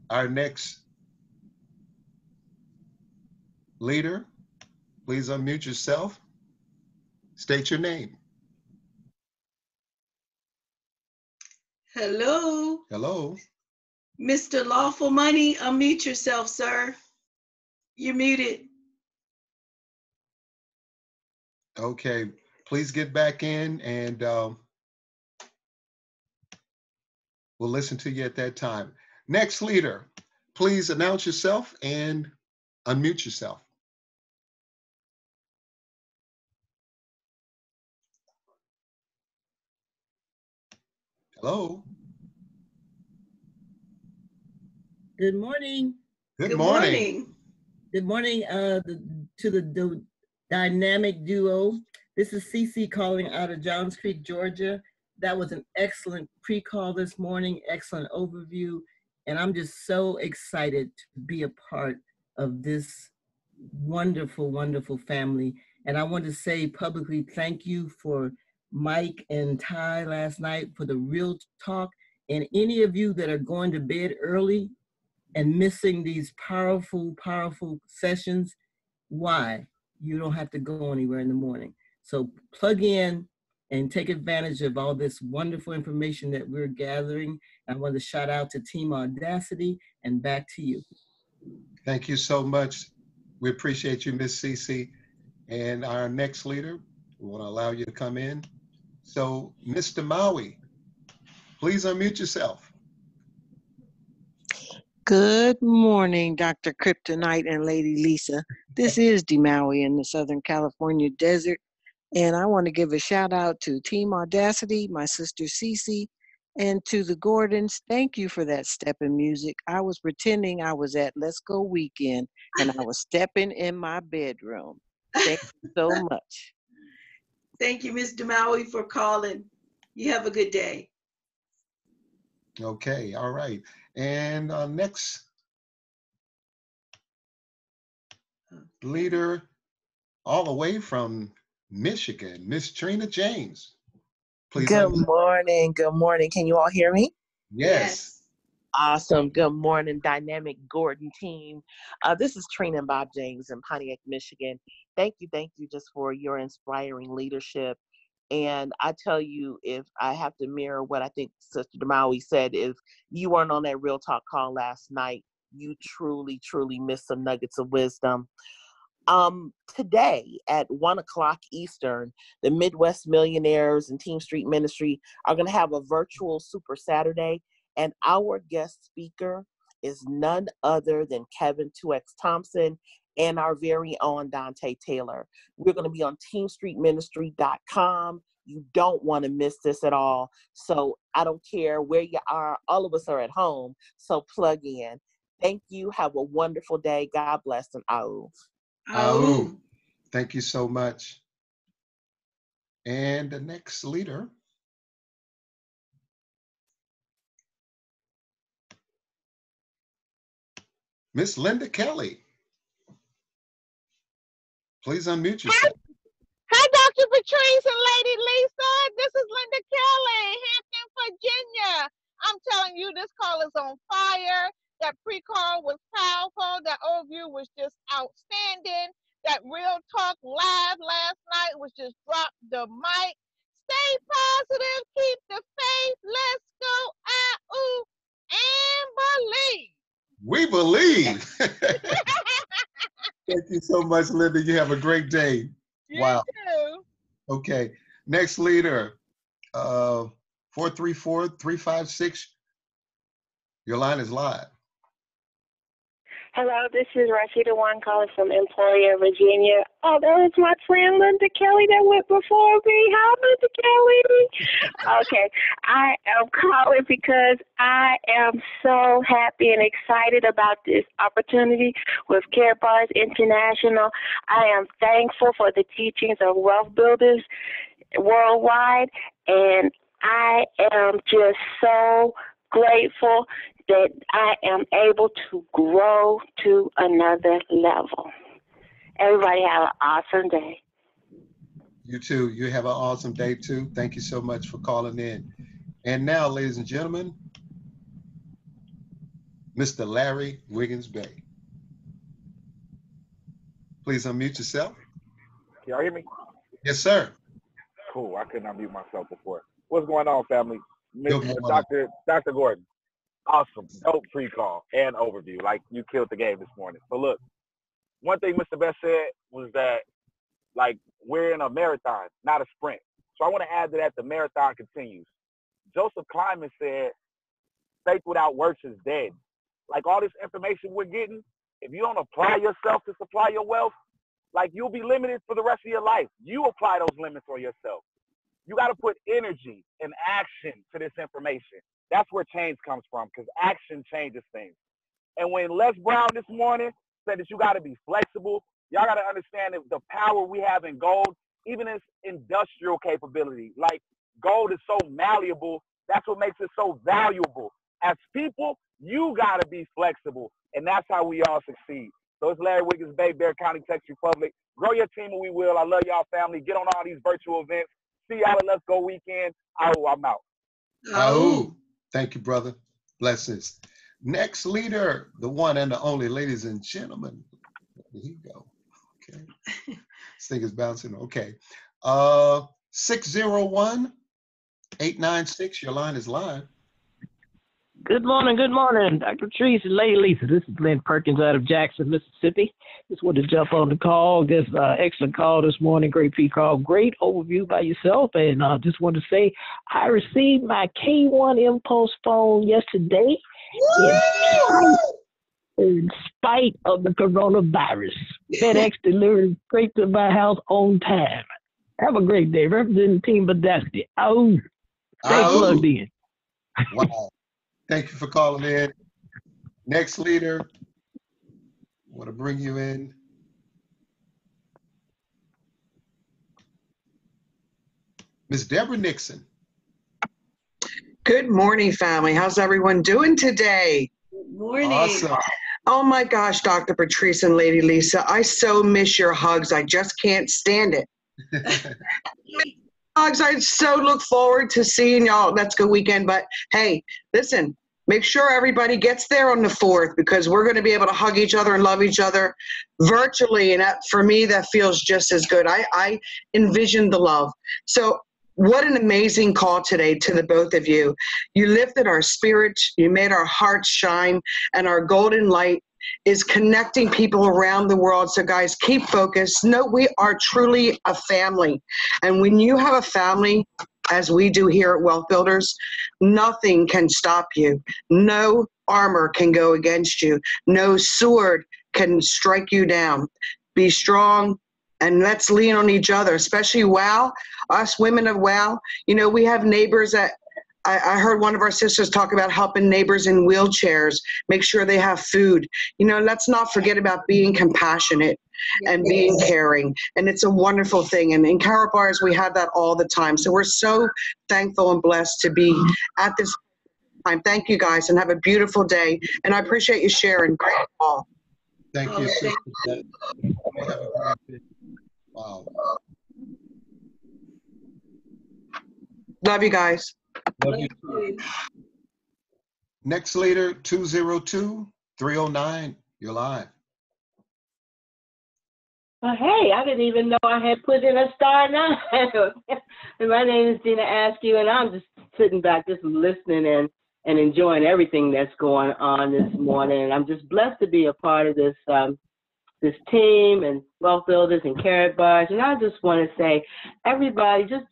Our next leader, please unmute yourself. State your name. Hello. Hello. Mr. Lawful Money, unmute yourself, sir. You're muted. Okay, please get back in, and we'll listen to you at that time. Next leader, please announce yourself and unmute yourself. Hello. Good morning. Good morning. Good morning to the dynamic duo. This is Cece calling out of Johns Creek, Georgia. That was an excellent pre-call this morning, excellent overview, and I'm just so excited to be a part of this wonderful, wonderful family. And I want to say publicly thank you for Mike and Ty last night for the real talk, and any of you that are going to bed early and missing these powerful, powerful sessions, why? You don't have to go anywhere in the morning. So plug in and take advantage of all this wonderful information that we're gathering. I want to shout out to Team Audacity, and back to you. Thank you so much. We appreciate you, Miss Cece. And our next leader, we want to allow you to come in. So, Mr. Maui, please unmute yourself. Good morning, Dr. Kryptonite and Lady Lisa. This is DeMaui in the Southern California desert, and I want to give a shout out to Team Audacity, my sister Cece, and to the Gordons. Thank you for that step in music. I was pretending I was at Let's Go Weekend, and I was stepping in my bedroom. Thank you so much. Thank you, Ms. DeMaui, for calling. You have a good day. Okay, all right. And next leader, all the way from Michigan, Miss Trina James. Please Good unmute. morning. Good morning. Can you all hear me? Yes. Awesome. Good morning, Dynamic Gordon team. This is Trina and Bob James in Pontiac, Michigan. Thank you just for your inspiring leadership. And I tell you, if I have to mirror what I think Sister Demaui said, if you weren't on that Real Talk call last night, you truly, truly missed some nuggets of wisdom. Today at 1:00 Eastern, the Midwest Millionaires and Team Street Ministry are going to have a virtual Super Saturday, and our guest speaker is none other than Kevin 2X Thompson and our very own Dante Taylor. We're going to be on teamstreetministry.com. You don't want to miss this at all. So I don't care where you are. All of us are at home, so plug in. Thank you. Have a wonderful day. God bless and au. Au. Thank you so much. And the next leader. Miss Linda Kelly. Please unmute yourself. Hi, Dr. Patrice and Lady Lisa. This is Linda Kelly, Hampton, Virginia. I'm telling you, this call is on fire. That pre-call was powerful. That overview was just outstanding. That Real Talk Live last night was just drop the mic. Stay positive. Keep the faith. Let's go. Ooh, and believe. We believe. Thank you so much, Linda. You have a great day. Wow. You too. Okay. Next leader, 434-356. Your line is live. Hello, this is Rashida Wan calling from Emporia, Virginia. Oh, that was my friend Linda Kelly that went before me. Hi, Linda Kelly. Okay, I am calling because I am so happy and excited about this opportunity with Karatbars International. I am thankful for the teachings of wealth builders worldwide, and I am just so grateful that I am able to grow to another level. Everybody have an awesome day. You too. You have an awesome day too. Thank you so much for calling in. And now, ladies and gentlemen, Mr. Larry Wiggins Bay. Please unmute yourself. Can y'all hear me? Yes, sir. Cool. I couldn't unmute myself before. What's going on, family? Good morning. Dr. Gordon. Awesome, dope pre-call and overview. Like, you killed the game this morning. But look, one thing Mr. Best said was that, like, we're in a marathon, not a sprint. So I want to add to that, the marathon continues. Joseph Kleiman said, faith without works is dead. Like, all this information we're getting, if you don't apply yourself to supply your wealth, like, you'll be limited for the rest of your life. You apply those limits on yourself. You got to put energy and action to this information. That's where change comes from, because action changes things. And when Les Brown this morning said that you got to be flexible, y'all got to understand that the power we have in gold, even its industrial capability. Like, gold is so malleable. That's what makes it so valuable. As people, you got to be flexible, and that's how we all succeed. So it's Larry Wiggins Bay, Bear County, Texas Republic. Grow your team and we will. I love y'all, family. Get on all these virtual events. See y'all at Let's Go Weekend. I'm out. Oh, thank you, brother. Blessings. Next leader, the one and the only, ladies and gentlemen. There you go. Okay. This thing is bouncing. Okay. 601-896. Your line is live. Good morning, Dr. Patrice and Lady Lisa. This is Glenn Perkins out of Jackson, Mississippi. Just wanted to jump on the call. Just excellent call this morning, great call, great overview by yourself. And just wanted to say I received my K1 Impulse phone yesterday in spite of the coronavirus. FedEx delivered straight to my house on time. Have a great day. Representing Team Badasky. Stay plugged in. Wow. Thank you for calling in. Next leader, I want to bring you in. Ms. Deborah Nixon. Good morning, family. How's everyone doing today? Good morning. Awesome. Oh my gosh, Dr. Patrice and Lady Lisa, I so miss your hugs. I just can't stand it. Hugs, I so look forward to seeing y'all. Let's Go Weekend. But hey, listen, Make sure everybody gets there on the 4th, because we're going to be able to hug each other and love each other virtually. And that, for me, that feels just as good. I envision the love. So what an amazing call today to the both of you. You lifted our spirits, you made our hearts shine, and our golden light is connecting people around the world. So guys, keep focused. No, we are truly a family. And when you have a family, as we do here at Wealth Builders, nothing can stop you. No armor can go against you. No sword can strike you down. Be strong, and let's lean on each other, especially WOW, us women of WOW. You know, we have neighbors that, I heard one of our sisters talk about helping neighbors in wheelchairs, make sure they have food. You know, let's not forget about being compassionate and being caring. And it's a wonderful thing. And in Karatbars, we have that all the time. So we're so thankful and blessed to be at this time. Thank you guys, and have a beautiful day. And I appreciate you sharing. Great call. Thank you, Sister Jet. Have a great day. Wow. Love you guys. Love you too. Next leader, 202-309. You're live. Well, hey, I didn't even know I had put in a star 9. And my name is Dina Askew, and I'm just sitting back, just listening and enjoying everything that's going on this morning. And I'm just blessed to be a part of this this team and Wealth Builders and Karatbars. And I just want to say, everybody, just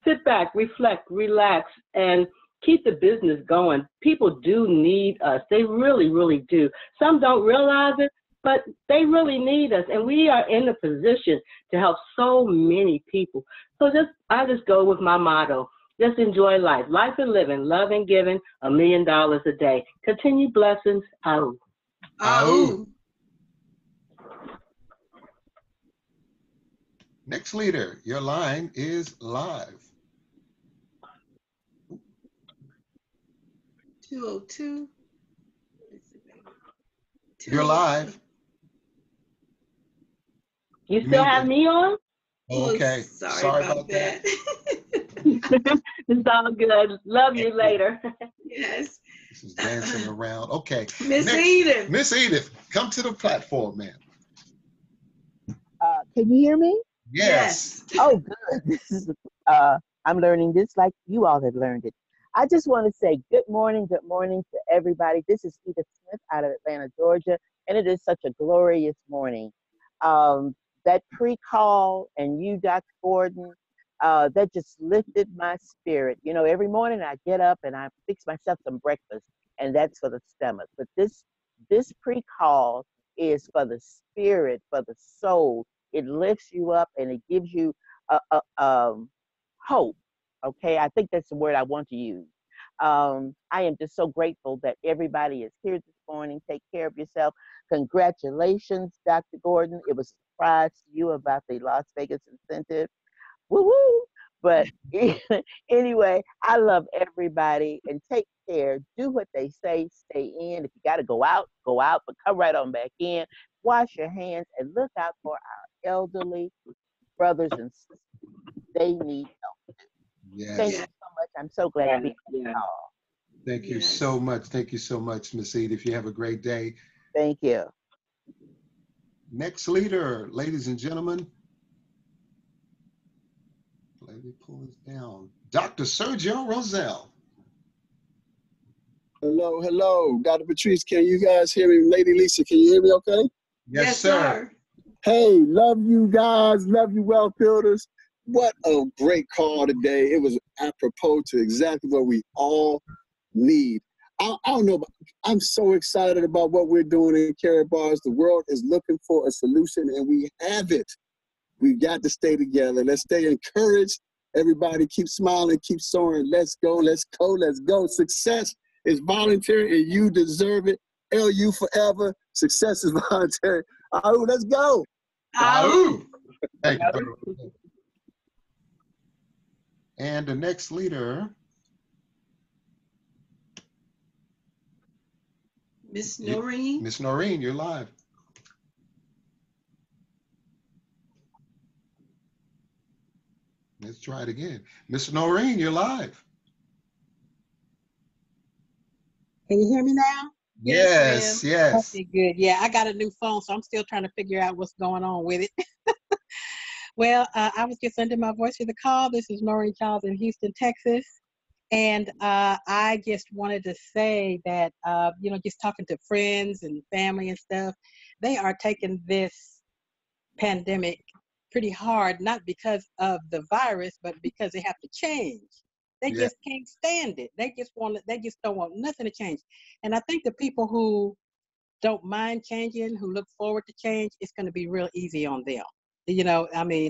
sit back, reflect, relax, and keep the business going. People do need us. They really, really do. Some don't realize it, but they really need us. And we are in a position to help so many people. So I just go with my motto. Just enjoy life. Life and living, love and giving, $1 million a day. Continue blessings. Out. Out. Next leader, your line is live. 202. You're live. You still have me on? Okay. Sorry about that. It's all good. Love you later. Yes. This is dancing around. Okay. Miss Edith. Miss Edith, come to the platform, man. Can you hear me? Yes. Oh, good. This is I'm learning this like you all have learned it. I just want to say good morning to everybody. This is Edith Smith out of Atlanta, Georgia, and it is such a glorious morning. That pre-call and you, Dr. Gordon, that just lifted my spirit. You know, every morning I get up and I fix myself some breakfast, and that's for the stomach. But this pre-call is for the spirit, for the soul. It lifts you up and it gives you hope. Okay, I think that's the word I want to use. I am just so grateful that everybody is here this morning. Take care of yourself. Congratulations, Dr. Gordon. It was a surprise to you about the Las Vegas incentive. Woo-woo! But anyway, I love everybody, and take care. Do what they say. Stay in. If you got to go out, but come right on back in. Wash your hands and look out for our elderly brothers and sisters. They need help. Yes. Thank you so much. I'm so glad to be on the call. Thank you so much. Thank you so much, Miss Edith. You have a great day. Thank you. Next leader, ladies and gentlemen. Let me pull this down. Dr. Sergio Roselle. Hello, hello. Dr. Patrice, can you guys hear me? Lady Lisa, can you hear me okay? Yes, sir. Hey, love you guys. Love you, Wealth Builders. What a great call today. It was apropos to exactly what we all need. I don't know, but I'm so excited about what we're doing in Karatbars. The world is looking for a solution, and we have it. We've got to stay together. Let's stay encouraged. Everybody keep smiling, keep soaring. Let's go, let's go, let's go. Success is voluntary, and you deserve it. LU forever. Success is voluntary. Ahoo, let's go. Ahoo. Thank you. And the next leader. Miss Noreen. Miss Noreen, you're live. Let's try it again. Miss Noreen, you're live. Can you hear me now? Yes, yes. Okay, good. Yeah, I got a new phone, so I'm still trying to figure out what's going on with it. Well, I was just sending my voice for the call. This is Noreen Charles in Houston, Texas. And I just wanted to say that, just talking to friends and family and stuff, they are taking this pandemic pretty hard, not because of the virus, but because they have to change. They Yeah. just can't stand it. They just don't want nothing to change. And I think the people who don't mind changing, who look forward to change, it's going to be real easy on them.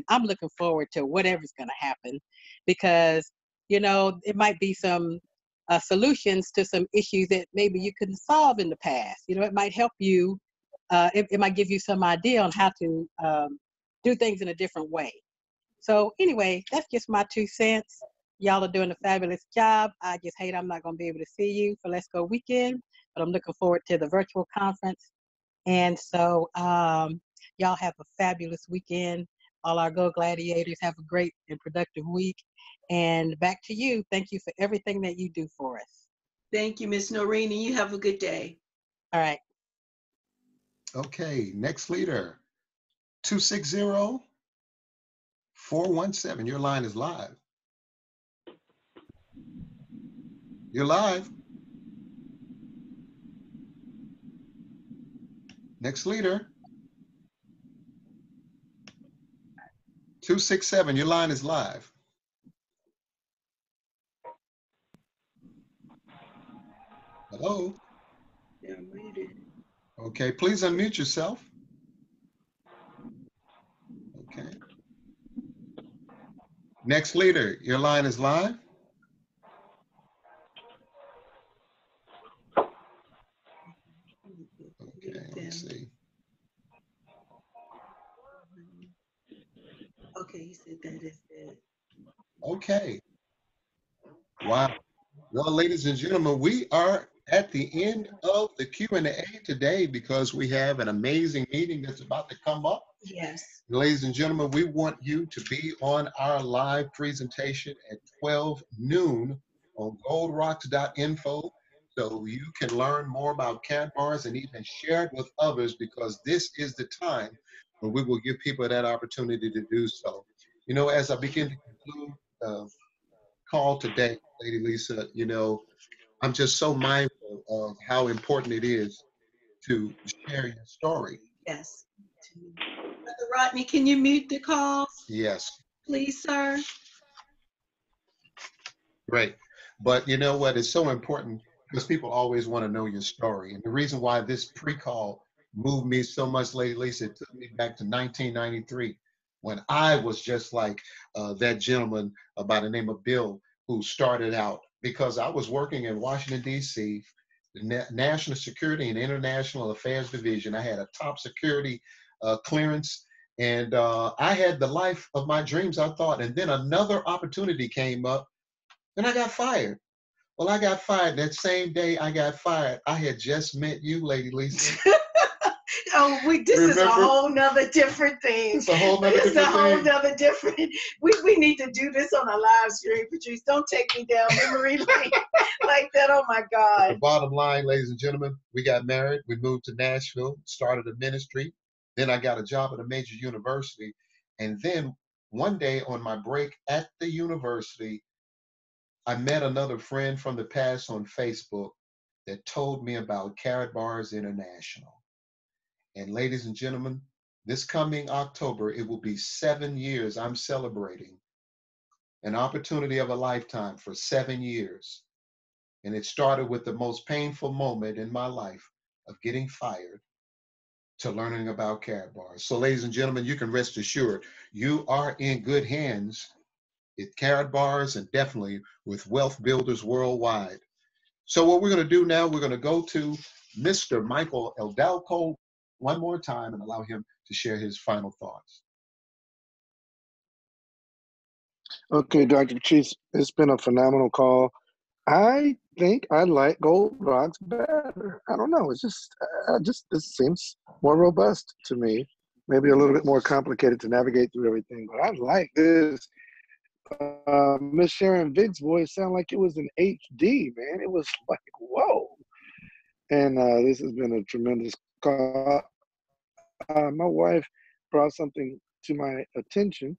I'm looking forward to whatever's going to happen because, it might be some solutions to some issues that maybe you couldn't solve in the past. It might help you. It might give you some idea on how to do things in a different way. So anyway, that's just my 2 cents. Y'all are doing a fabulous job. I just hate I'm not going to be able to see you for Let's Go Weekend, but I'm looking forward to the virtual conference. And so y'all have a fabulous weekend. All our Go Gladiators have a great and productive week. And back to you. Thank you for everything that you do for us. Thank you, Miss Noreen, and you have a good day. All right. Okay, next leader, 260-417. Your line is live. You're live. Next leader, 267. Your line is live. Hello. They're muted. Okay, please unmute yourself. Okay. Next leader, your line is live. Okay, let's see. Okay, he said that is it. Okay. Wow. Well, ladies and gentlemen, we are at the end of the Q&A today because we have an amazing meeting that's about to come up. Yes. Ladies and gentlemen, we want you to be on our live presentation at 12 noon on goldrocks.info so you can learn more about Karatbars and even share it with others because this is the time when we will give people that opportunity to do so. As I begin to conclude the call today, Lady Lisa, I'm just so mindful of how important it is to share your story. Yes. Brother Rodney, can you mute the calls? Yes. Please, sir. Great. But you know what? It's so important because people always want to know your story. And the reason why this pre-call moved me so much, Lady Lisa, it took me back to 1993 when I was just like that gentleman by the name of Bill who started out because I was working in Washington, D.C., the National Security and International Affairs Division. I had a top security clearance. And I had the life of my dreams, I thought. And then another opportunity came up and I got fired. Well, I got fired. That same day I got fired, I had just met you, Lady Lisa. This is a whole nother different thing. It's a whole nother This is a different whole thing. nother different. We need to do this on a live stream, Patrice. Don't take me down memory lane like that. Oh my But God. the bottom line, ladies and gentlemen, we got married. We moved to Nashville, started a ministry. Then I got a job at a major university. And then one day on my break at the university, I met another friend from the past on Facebook that told me about Karatbars International. And ladies and gentlemen, this coming October, it will be 7 years I'm celebrating an opportunity of a lifetime for 7 years. And it started with the most painful moment in my life of getting fired to learning about Karatbars. So ladies and gentlemen, you can rest assured you are in good hands at Karatbars and definitely with Wealth Builders Worldwide. So what we're going to do now, we're going to go to Mr. Michael Eldalco one more time and allow him to share his final thoughts. Okay, Dr. Patrice, it's been a phenomenal call. I think I like Gold Rocks better. I don't know. It's just this seems more robust to me. Maybe a little bit more complicated to navigate through everything, but I like this. Miss Sharon Vick's voice sounded like it was in HD, man. It was like, whoa. And this has been a tremendous call. My wife brought something to my attention,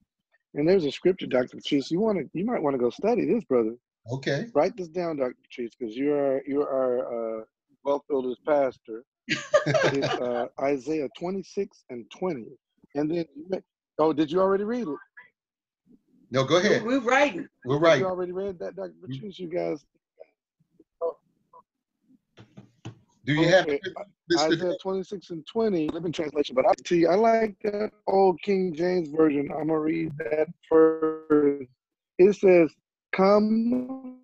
and there's a scripture, Dr. Patrice. You might want to go study this, brother. Okay. Write this down, Dr. Patrice, because you are Wealth Builders pastor. It's Isaiah 26:20. And then, did you already read it? No, go ahead. We're writing. We're writing. You already read that, Dr. Patrice? You guys. Do you have Isaiah 26:20, Living Translation? But I tell you, I like that old King James version. I'm gonna read that first. It says, "Come,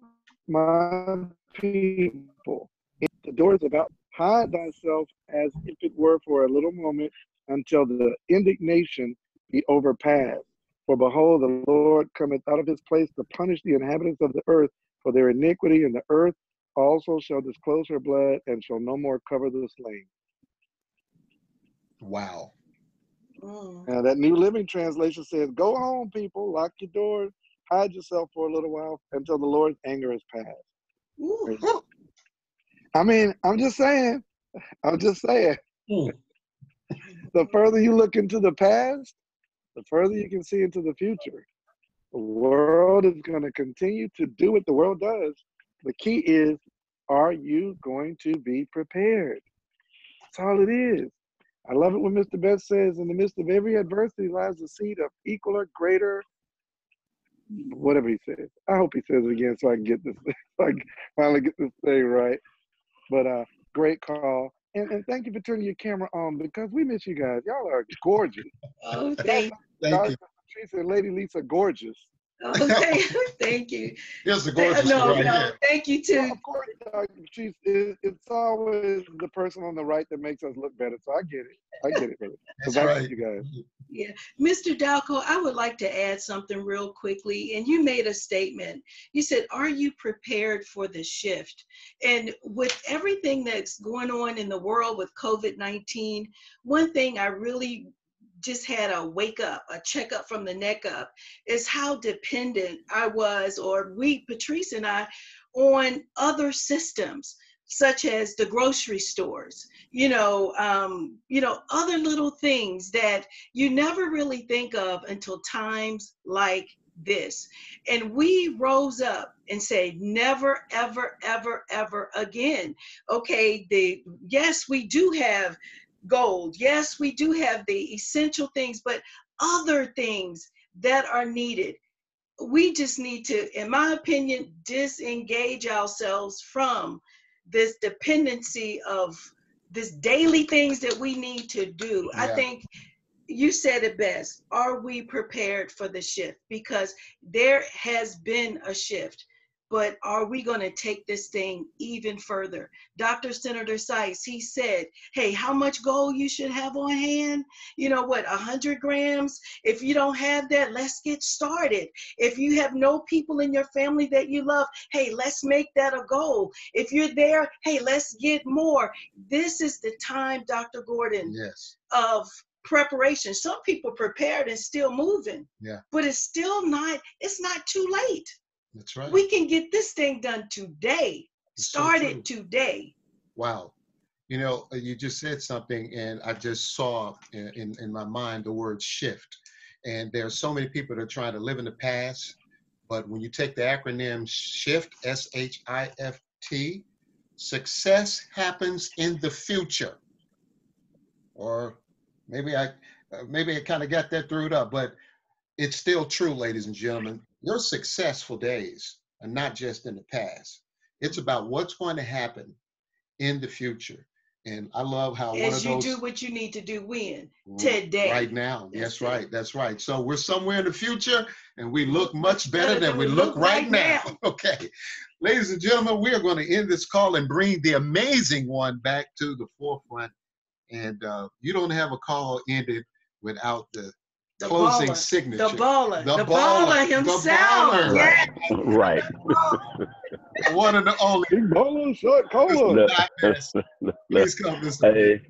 my people, the doors about, hide thyself as if it were for a little moment, until the indignation be overpassed. For behold, the Lord cometh out of his place to punish the inhabitants of the earth for their iniquity, and the earth also shall disclose her blood, and shall no more cover the slain." Wow. Now that New Living Translation says, "Go home, people, lock your doors, hide yourself for a little while until the Lord's anger is past." I mean, I'm just saying. The further you look into the past, the further you can see into the future. The world is going to continue to do what the world does. The key is, are you going to be prepared? That's all it is. I love it when Mr. Best says, in the midst of every adversity lies the seed of equal or greater, whatever he says. I hope he says it again so I can get this, so I can finally get this thing right. But great call. And thank you for turning your camera on, because we miss you guys. Y'all are gorgeous. Oh, thank you. Patrice and Lady Lisa, gorgeous. Okay, thank you. Here's the gorgeous one right here. Thank you too. Well, of course, Dr. Patrice, it's always the person on the right that makes us look better. So I get it, brother. That's back right. to you guys. Yeah, Mr. Dalco, I would like to add something real quickly. And you made a statement. You said, "Are you prepared for the shift?" And with everything that's going on in the world with COVID-19, one thing I really just had a wake up, a checkup from the neck up, is how dependent I was, or we, Patrice and I, on other systems, such as the grocery stores, other little things that you never really think of until times like this. And we rose up and said, never, ever, ever, ever again. Okay, yes, we do have gold. Yes, we do have the essential things, but other things that are needed, we just need to, in my opinion, disengage ourselves from this dependency of this daily things that we need to do. I think you said it best. Are we prepared for the shift? Because there has been a shift, but are we going to take this thing even further? Dr. Senator Sykes, he said, hey, how much gold you should have on hand? 100 grams? If you don't have that, let's get started. If you have no people in your family that you love, hey, let's make that a goal. If you're there, hey, let's get more. This is the time, Dr. Gordon, of preparation. Some people prepared and still moving, but it's not too late. That's right. We can get this thing done today. Start it today. Wow. You just said something, and I just saw in my mind the word shift. And there are so many people that are trying to live in the past, but when you take the acronym SHIFT, SHIFT, success happens in the future. Or maybe I kind of got that thrown up, but it's still true, ladies and gentlemen. Your successful days are not just in the past. It's about what's going to happen in the future. And I love how as you do what you need to do when? Today. Right now. That's right. That's right. So we're somewhere in the future, and we look much better than we look right now. Okay. Ladies and gentlemen, we are going to end this call and bring the amazing one back to the forefront. And you don't have a call ended without the closing baller, signature. The baller himself. The baller. Yes. Right. One and the only. Big baller, short caller. Please come, Mr. Hey,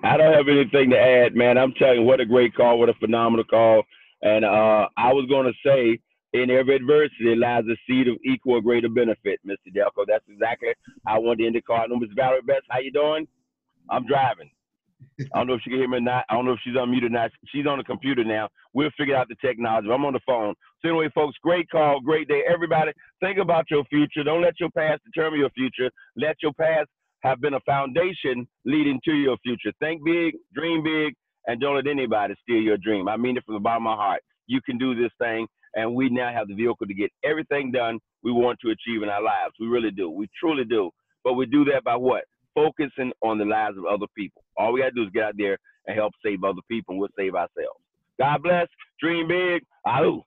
I don't have anything to add, man. I'm telling you, what a great call, what a phenomenal call. And I was going to say, In every adversity lies a seed of equal or greater benefit, Mr. Delco. That's exactly how I want to end the call. I know Ms. Valerie Best, how you doing? I'm driving. I don't know if she can hear me or not. I don't know if she's unmuted or not. She's on the computer now. We'll figure out the technology. I'm on the phone. So anyway, folks, great call, great day. Everybody, think about your future. Don't let your past determine your future. Let your past have been a foundation leading to your future. Think big, dream big, and don't let anybody steal your dream. I mean it from the bottom of my heart. You can do this thing, and we now have the vehicle to get everything done we want to achieve in our lives. We really do. We truly do. But we do that by what? Focusing on the lives of other people. All we got to do is get out there and help save other people, and we'll save ourselves. God bless. Dream big. Ahoo.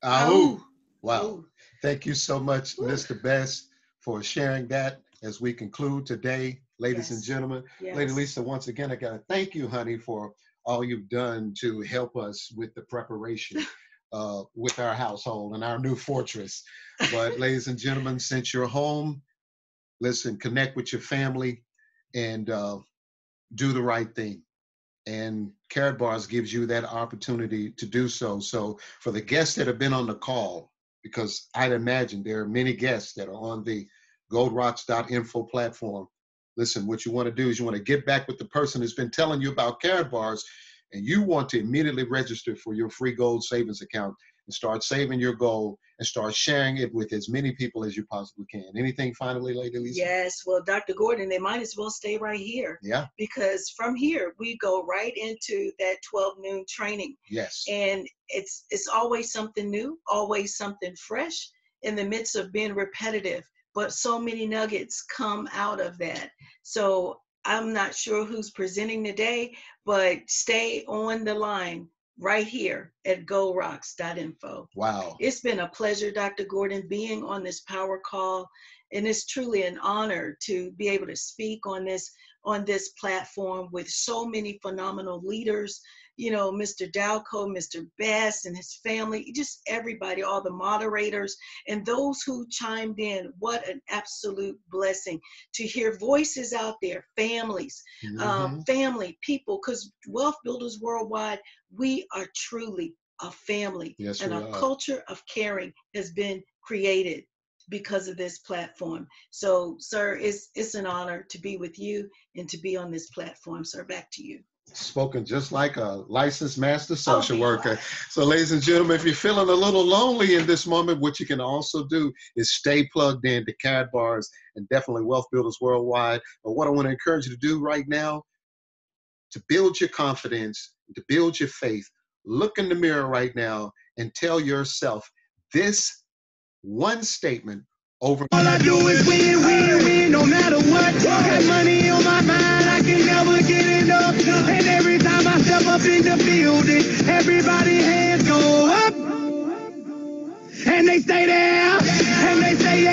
Ahoo. Wow. Thank you so much, Mr. Best, for sharing that as we conclude today, ladies and gentlemen. Lady Lisa, once again, I got to thank you, honey, for all you've done to help us with the preparation with our household and our new fortress. But ladies and gentlemen, since you're home, listen, connect with your family and do the right thing. And Carrot Bars gives you that opportunity to do so. So for the guests that have been on the call, because I'd imagine there are many guests that are on the goldrocks.info platform. Listen, what you want to do is you want to get back with the person who's been telling you about Carrot Bars, and you want to immediately register for your free gold savings account and start saving your gold and start sharing it with as many people as you possibly can. Anything finally, Lady Lisa? Yes, well, Dr. Gordon, they might as well stay right here. Yeah. Because from here, we go right into that 12 noon training. Yes. And it's always something new, always something fresh in the midst of being repetitive. But so many nuggets come out of that. So I'm not sure who's presenting today, but stay on the line right here at goldrocks.info. Wow. It's been a pleasure, Dr. Gordon, being on this power call. And it's truly an honor to be able to speak on this platform with so many phenomenal leaders, you know, Mr. Dalco, Mr. Bass and his family, just everybody, all the moderators and those who chimed in. What an absolute blessing to hear voices out there, families, family, people, because Wealth Builders Worldwide, we are truly a family. Yes, and we a are. culture of caring has been created because of this platform. So, sir, it's an honor to be with you and to be on this platform. Sir, back to you. Spoken just like a licensed master social worker. So ladies and gentlemen, if you're feeling a little lonely in this moment, what you can also do is stay plugged in to Carrot Bars and definitely Wealth Builders Worldwide. But what I want to encourage you to do right now, to build your confidence, to build your faith, look in the mirror right now and tell yourself this one statement over. All I do is win, win, win, no matter what. Got money on my mind, I can never get enough. And every time I step up in the building, everybody hands go up. And they stay there, and they stay